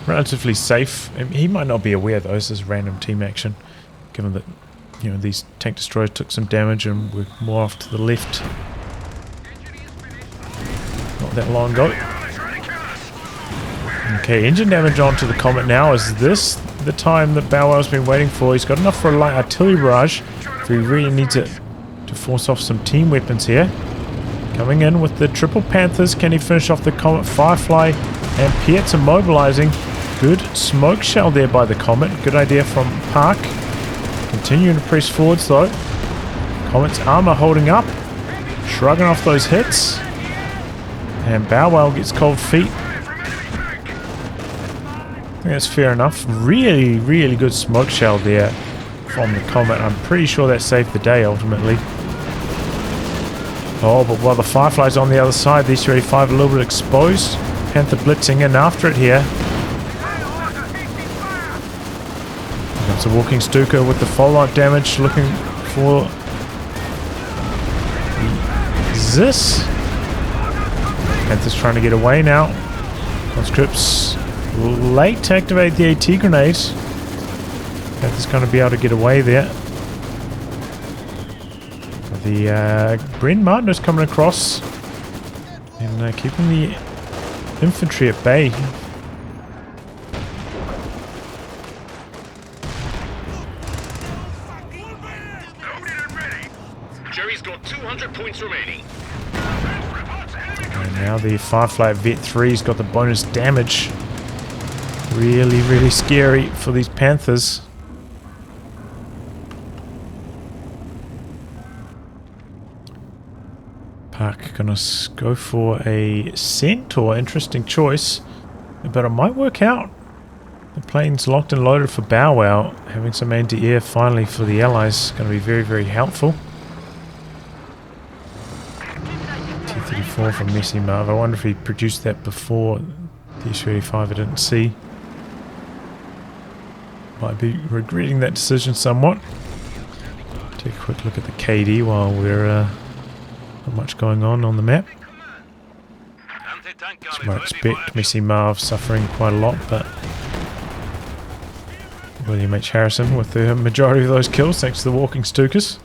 Speaker 1: Relatively safe. He might not be aware though, this is random team action. Given that, you know, these tank destroyers took some damage and were more off to the left not that long ago. Okay, engine damage onto the Comet now. Is this the time that Bowow's been waiting for? He's got enough for a light artillery barrage if he really needs it to force off some team weapons here. Coming in with the triple Panthers. Can he finish off the Comet? Firefly and Pietza mobilizing. Good smoke shell there by the Comet. Good idea from Park. Continuing to press forwards though. Comet's armor holding up. Shrugging off those hits. And Bowow gets cold feet. I think that's fair enough. Really, really good smoke shell there from the Comet. I'm pretty sure that saved the day ultimately. Oh, but while the Firefly's on the other side, the SU-85 a little bit exposed. Panther blitzing in after it here. That's a walking Stuka with the follow-up damage, looking for this. Panther's trying to get away now. Conscripts late to activate the AT grenade. Panther's going to be able to get away there. The Bryn Martin's coming across and keeping the infantry at bay.
Speaker 3: Jerry's got 200 points remaining.
Speaker 1: And now the Firefly Vet 3's got the bonus damage. Really, really scary for these Panthers. Park gonna go for a Centaur. Interesting choice, but it might work out. The plane's locked and loaded for Bowow. Having some anti-air finally for the Allies is going to be very, very helpful. T-34 from MessyMarv. I wonder if he produced that before the SU-85. I didn't see. Might be regretting that decision somewhat. Take a quick look at the KD while we're not much going on the map. So I expect MessyMarv suffering quite a lot, but William H. Harrison with the majority of those kills thanks to the walking Stukas.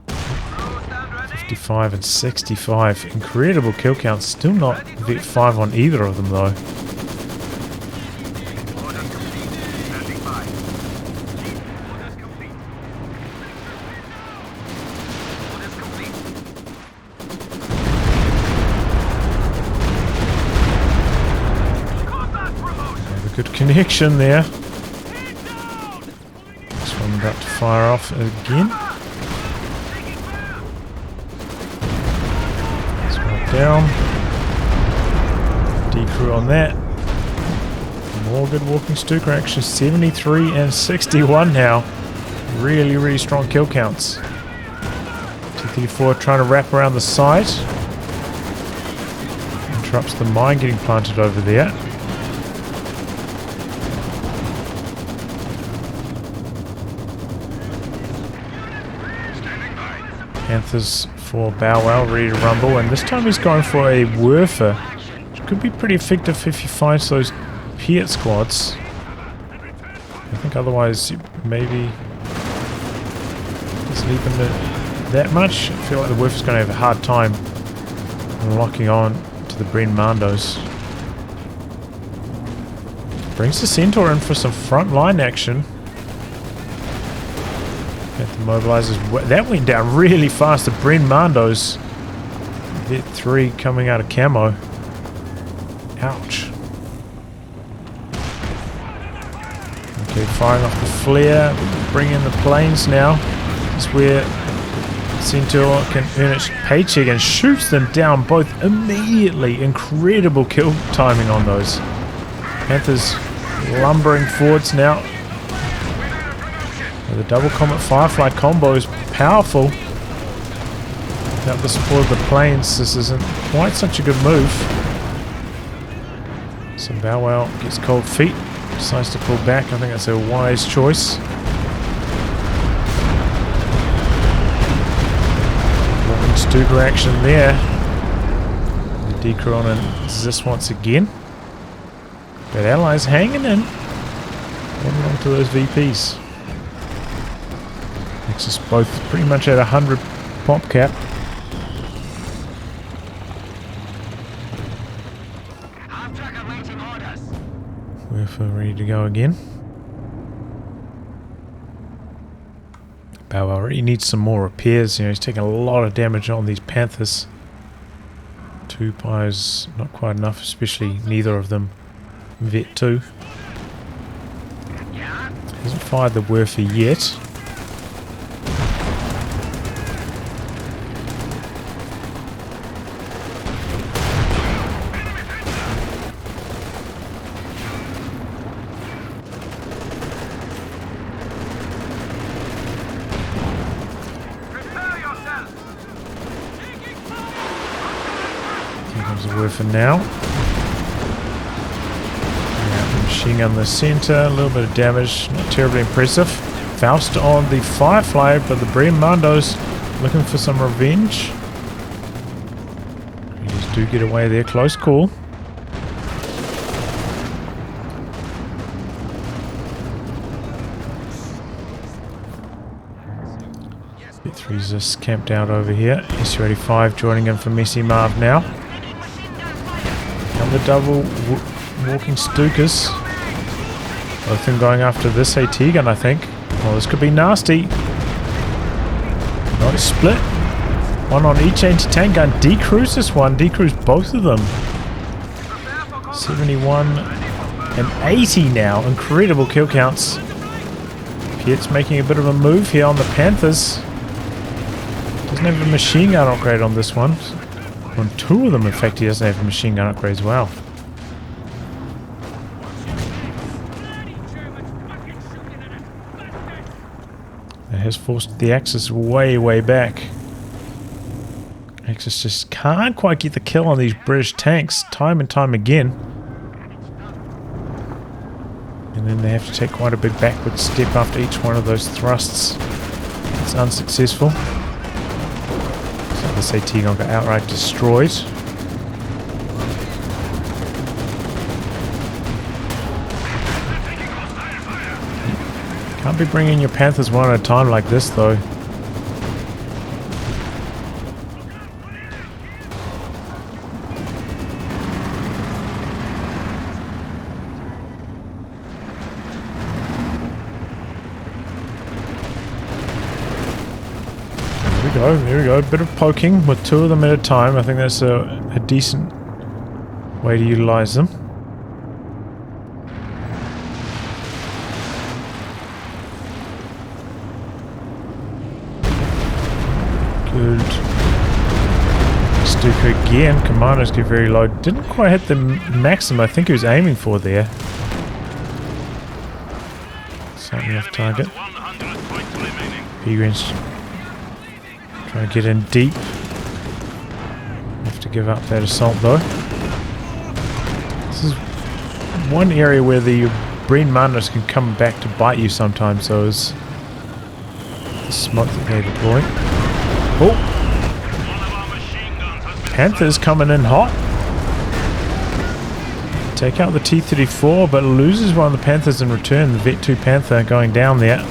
Speaker 1: 55 and 65. Incredible kill counts. Still not Vet 5 on either of them though. Good connection there. This one about to fire off again. This one down. Decrew on that. More good walking Stuka action. 73 and 61 now. Really, really strong kill counts. T-34 trying to wrap around the side. Interrupts the mine getting planted over there. Panthers for Bowow, ready to rumble, and this time he's going for a Werfer, which could be pretty effective if he finds those Piet squads. I think otherwise maybe he's leaving that much. I feel like the Werfer's going to have a hard time locking on to the Bren Mandos. Brings the Centaur in for some front line action. The mobilizers, that went down really fast. The Bren Mandos hit 3 coming out of camo. Ouch. Okay, firing off the flare. Bring in the planes now. This is where Centaur can earn its paycheck and shoots them down both immediately. Incredible kill timing on those. Panthers lumbering forwards now. The double Comet Firefly combo is powerful. Without the support of the planes, this isn't quite such a good move. So Bowow gets cold feet, decides to pull back. I think that's a wise choice. Walking Stuka action there. The decrew on Zis once again. But Allies hanging in. Holding on to those VPs. Nexus both pretty much at 100 pop cap. We're ready to go again. Bowow really needs some more repairs. You know, he's taking a lot of damage on these Panthers. 2 pyres, not quite enough, especially neither of them Vet 2. Hasn't fired the Werfer yet. For now. Machine gun in the center, a little bit of damage, not terribly impressive. Faust on the Firefly, but the Bren Mandos looking for some revenge. You just do get away there, close call. Bit3's just camped out over here. SU-85 joining in for MessyMarv now. The double walking Stukas. Both of them going after this AT gun, I think. Oh, this could be nasty. Nice split. One on each anti-tank gun. Decrews this one. Decrews both of them. 71 and 80 now. Incredible kill counts. Piet's making a bit of a move here on the Panthers. Doesn't have a machine gun upgrade on this one. On 2 of them, in fact, he doesn't have a machine gun upgrade as well. That has forced the Axis way, way back. Axis just can't quite get the kill on these British tanks time and time again. And then they have to take quite a big backward step after each one of those thrusts. It's unsuccessful. This AT gun got outright destroyed. Can't be bringing your Panthers one at a time like this though. There we go, a bit of poking with 2 of them at a time. I think that's a decent way to utilize them. Armoured Stuka again. Commandos get very low. Didn't quite hit the maximum I think he was aiming for there. Slightly off target. Peregrines trying to get in deep. Have to give up that assault though. This is one area where the Breen Mandos can come back to bite you sometimes, so is the smoke that they deploy. Oh! Panther's coming in hot. Take out the T-34, but loses one of the Panthers in return. The Vet 2 Panther going down there.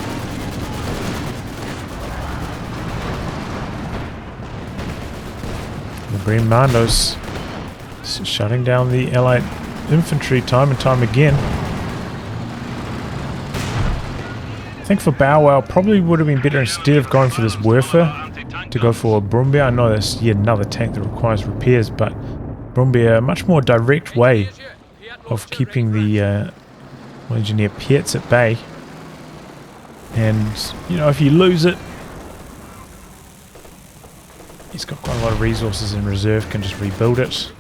Speaker 1: The Breen Mandos shutting down the Allied infantry time and time again. I think for Bowow probably would have been better instead of going for this Werfer to go for a Brumbier. I know that's yet another tank that requires repairs, but Brumbier a much more direct way of keeping the engineer Piets at bay. And you know, if you lose it, he's got quite a lot of resources in reserve, can just rebuild it.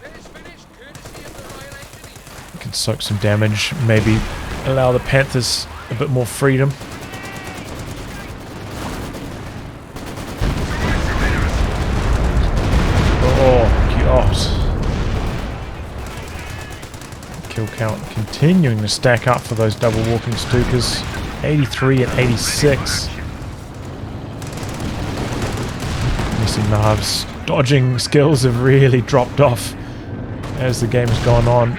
Speaker 1: Can soak some damage, maybe allow the Panthers a bit more freedom. Oh, God. Kill count continuing to stack up for those double walking Stukas. 83 and 86. MessyMarv's dodging skills have really dropped off as the game has gone on.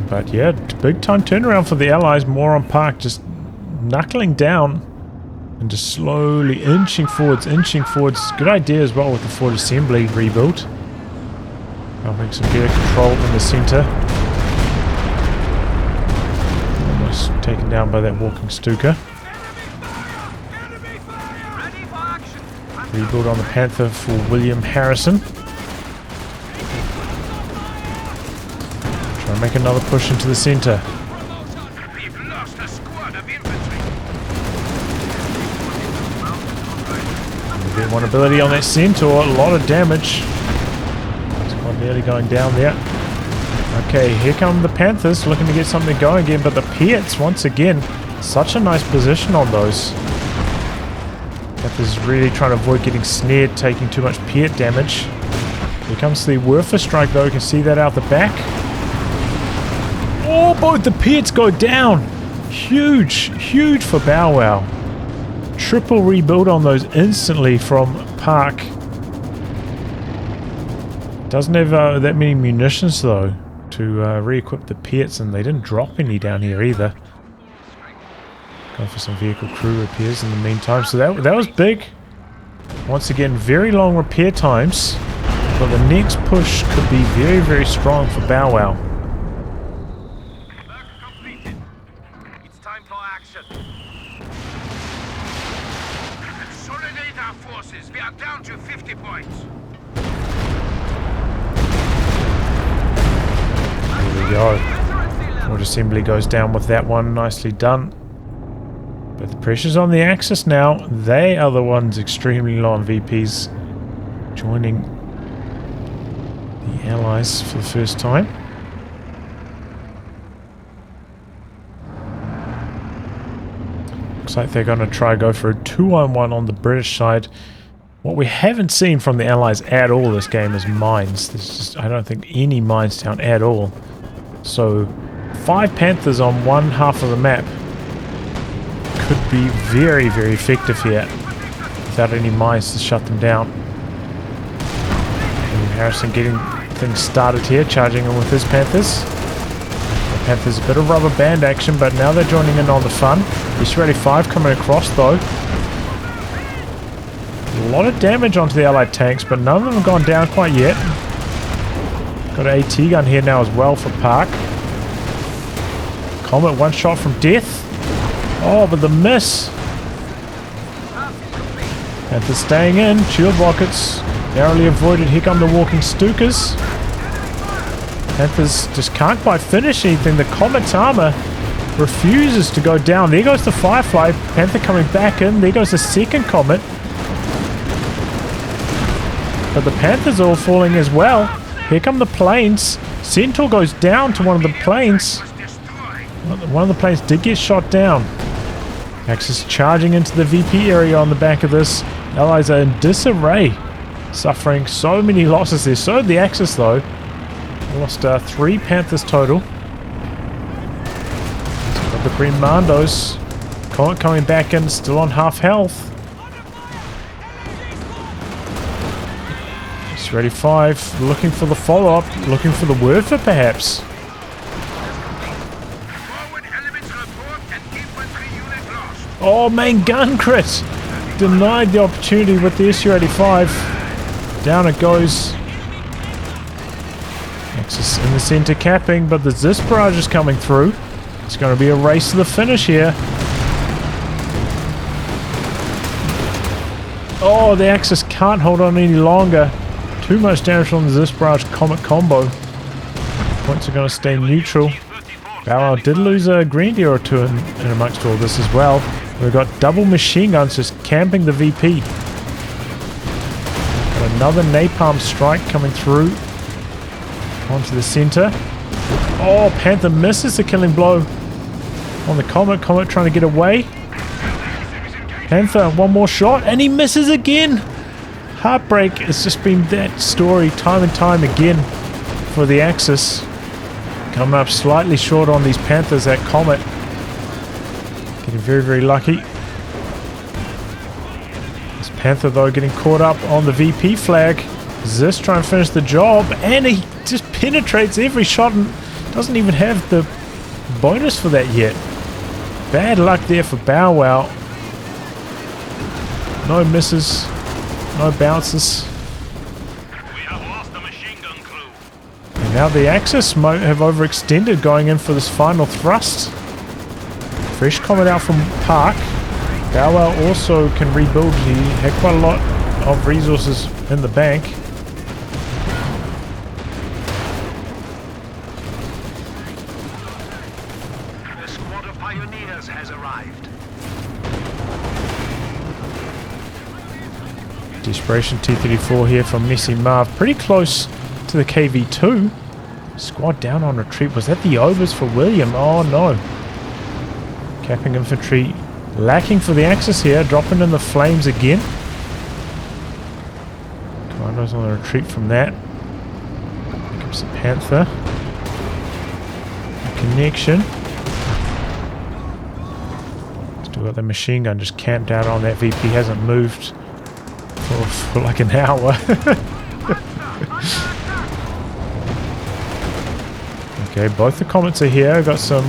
Speaker 1: But yeah, big time turnaround for the Allies. Moron Park just knuckling down and just slowly inching forwards, Good idea as well with the Fort Assembly rebuild. Helping some better control in the centre. Almost taken down by that walking Stuka. Rebuild on the Panther for William Harrison. Try and make another push into the centre.
Speaker 2: We've lost a squad of infantry.
Speaker 1: Get one ability on that Centaur, a lot of damage. It's quite nearly going down there. Okay, here come the Panthers looking to get something going again, but the Piets once again, such a nice position on those. Panthers really trying to avoid getting snared, taking too much Piet damage. Here comes the Werfer strike though, you can see that out the back. Oh, both the Piets go down! Huge for Bowow. Triple rebuild on those instantly from Park. Doesn't have that many munitions though to re-equip the Piets, and they didn't drop any down here either. Going for some vehicle crew repairs in the meantime, so that was big. Once again, very long repair times, but the next push could be very strong for Bowow.
Speaker 2: Work completed. It's time for action. Consolidate our forces. We are down to 50 points.
Speaker 1: There we go. Fort Assembly goes down with that one. Nicely done. But the pressure's on the Axis now. They are the ones extremely low on VPs, joining the Allies for the first time. Looks like they're going to try go for a 2-on-1 on the British side. What we haven't seen from the Allies at all this game is mines. There's just, I don't think, any mines down at all. So 5 Panthers on one half of the map could be very effective here without any mines to shut them down. And Harrison getting things started here, charging in with his Panthers. The Panthers a bit of rubber band action, but now they're joining in on the fun. Israeli 5 coming across though. A lot of damage onto the Allied tanks, but none of them have gone down quite yet. Got an AT gun here now as well for Park. Comet, one shot from death. Oh, but the miss. Panthers staying in. Shield rockets narrowly avoided. Here come the walking Stukas. Panthers just can't quite finish anything. The Comet's armor refuses to go down. There goes the Firefly. Panther coming back in. There goes the second Comet. But the Panthers are all falling as well. Here come the planes. Centaur goes down to one of the planes. One of the planes did get shot down. Axis charging into the VP area on the back of this. Allies are in disarray. Suffering so many losses there. So did the Axis though. Lost 3 Panthers total. Got the Commandos. Comet coming back in, still on half health. It's ready 5, looking for the follow-up, looking for the Werfer perhaps. Oh, main gun crit! Denied the opportunity with the SU-85. Down it goes. Axis in the center capping, but the Zis barrage is coming through. It's going to be a race to the finish here. Oh, the Axis can't hold on any longer. Too much damage on the Zis barrage Comet combo. Points are going to stay neutral. Bowow did lose a Grenadier or 2 in amongst all this as well. We've got double machine guns just camping the VP. Got another napalm strike coming through onto the center. Oh, Panther misses the killing blow on the Comet. Comet trying to get away. Panther, one more shot, and he misses again. Heartbreak. It's just been that story time and time again for the Axis. Coming up slightly short on these Panthers, that Comet. Getting very, very lucky. This Panther, though, getting caught up on the VP flag. Zis trying to finish the job, and he just penetrates every shot and doesn't even have the bonus for that yet. Bad luck there for Bowow. No misses, no bounces.
Speaker 2: We have lost the machine gun crew.
Speaker 1: And now the Axis might have overextended going in for this final thrust. Fresh Comet out from Park. Bowow also can rebuild. He had quite a lot of resources in the bank.
Speaker 2: The squad of pioneers has arrived.
Speaker 1: Desperation T-34 here from MessyMarv. Pretty close to the KV-2. Squad down on retreat. Was that the overs for William? Oh no. Capping infantry lacking for the Axis here. Dropping in the flames again. Commandos on the retreat from that. Here comes the Panther. A connection. Still got the machine gun just camped out on that VP. Hasn't moved for like an hour. Okay, both the Comets are here. Got some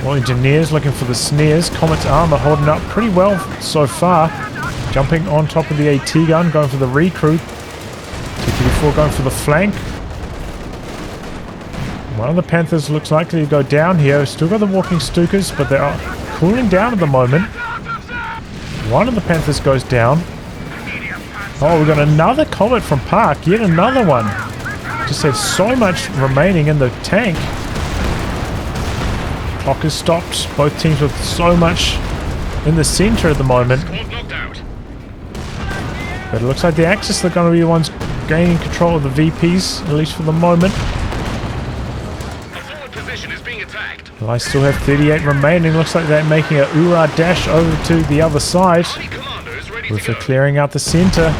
Speaker 1: more engineers looking for the snares. Comet's armor holding up pretty well so far. Jumping on top of the AT gun, going for the recruit. T-34 going for the flank. One of the Panthers looks likely to go down here. Still got the walking Stukas, but they are cooling down at the moment. One of the Panthers goes down. Oh, we've got another Comet from Park. Yet another one. Just had so much remaining in the tank. Clock has stopped. Both teams with so much in the center at the moment. But it looks like the Axis are going to be the ones gaining control of the VPs, at least for the moment. I still have 38 remaining. Looks like they're making a hoorah dash over to the other side. With the clearing out the center.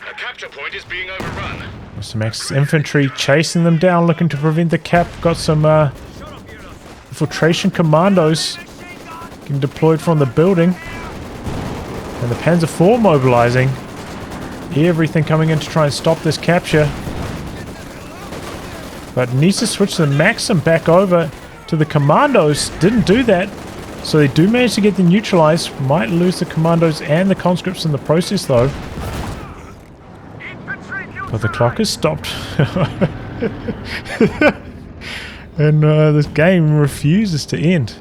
Speaker 3: A capture point is being overrun.
Speaker 1: Some Axis infantry chasing them down, looking to prevent the cap. Got some infiltration commandos getting deployed from the building. And the Panzer IV mobilizing. Everything coming in to try and stop this capture. But needs to switch the Maxim back over to the commandos. Didn't do that. So they do manage to get them neutralized. Might lose the commandos and the conscripts in the process though. But the clock has stopped. And this game refuses to end.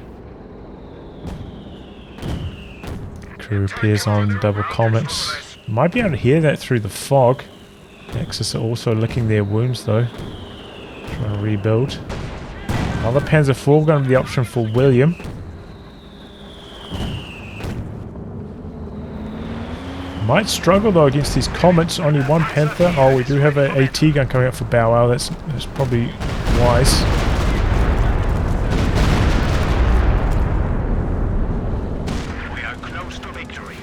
Speaker 1: Crew repairs on double Comets. Might be able to hear that through the fog. The Axis are also licking their wounds though. Trying to rebuild. Another Panzer IV going to be the option for William. Might struggle though against these Comets. Only one Panther. Oh, we do have an AT gun coming up for Bow Wow. That's probably wise.
Speaker 2: We are close to victory.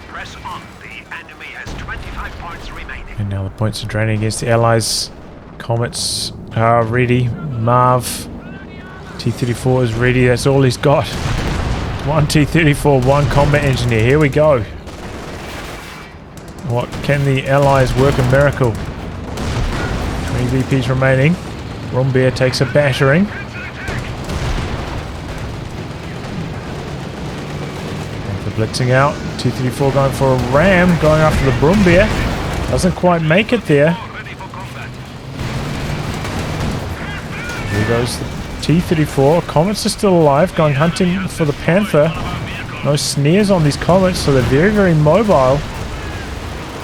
Speaker 2: Press on. The enemy has 25 points remaining.
Speaker 1: And now the points are draining against the Allies. Comets are ready. Marv. T-34 is ready. That's all he's got. One T-34, one combat engineer. Here we go. What can the Allies work a miracle? 20 VPs remaining. Brumbier takes a battering. The blitzing out. T-34 going for a ram, going after the Brumbier. Doesn't quite make it there. Here goes the T-34. Comets are still alive, going hunting for the Panther. No snares on these Comets, so they're very, very mobile.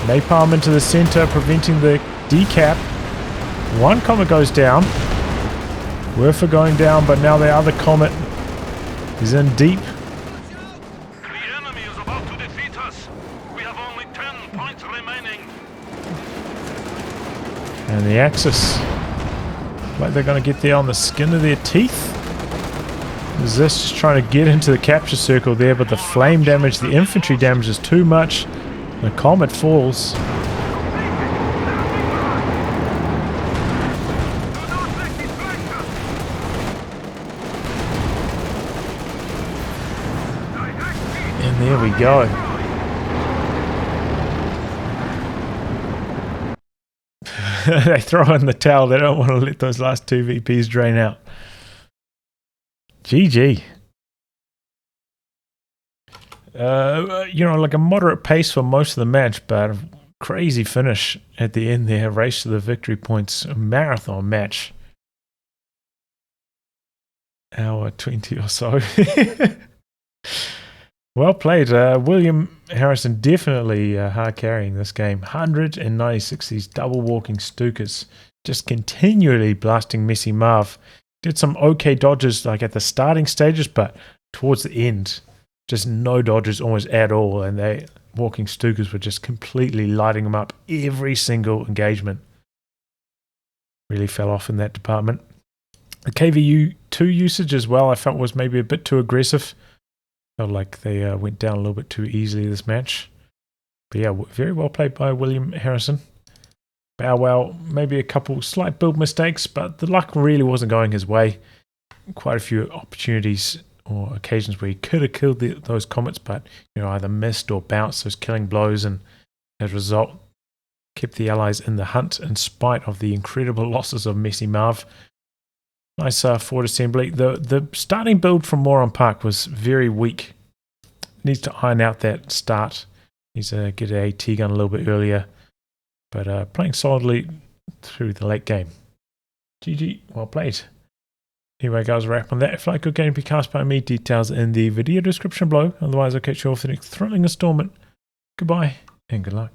Speaker 1: Napalm into the center, preventing the decap. One Comet goes down. Werfer going down, but now the other Comet is in deep.
Speaker 2: The enemy is about to defeat us. We have only 10 points remaining.
Speaker 1: And the Axis. Like they're going to get there on the skin of their teeth. Is this just trying to get into the capture circle there, but the flame damage, the infantry damage is too much. The Comet falls. And there we go. They throw in the towel. They don't want to let those last two VPs drain out. GG. You know, like a moderate pace for most of the match, but a crazy finish at the end there. Race to the victory points. A marathon match. Hour 20 or so. Well played. William Harrison definitely hard carrying this game. 196, these double walking Stukas. Just continually blasting MessyMarv. Did some okay dodges like at the starting stages, but towards the end, just no dodges almost at all. And they walking Stukas were just completely lighting them up every single engagement. Really fell off in that department. The KVU2 usage as well, I felt was maybe a bit too aggressive. Felt like they went down a little bit too easily this match. But yeah, very well played by William Harrison. Bow Wow, maybe a couple slight build mistakes, but the luck really wasn't going his way. Quite a few opportunities or occasions where he could have killed those Comets, but you know, either missed or bounced those killing blows, and as a result, kept the Allies in the hunt in spite of the incredible losses of MessyMarv. Nice forward assembly. The starting build from Moron Park was very weak. Needs to iron out that start. Needs to get an AT gun a little bit earlier. But playing solidly through the late game. GG, well played. Anyway guys, wrap on that. If you like good game, be cast by me. Details in the video description below. Otherwise I'll catch you all for the next thrilling installment. Goodbye and good luck.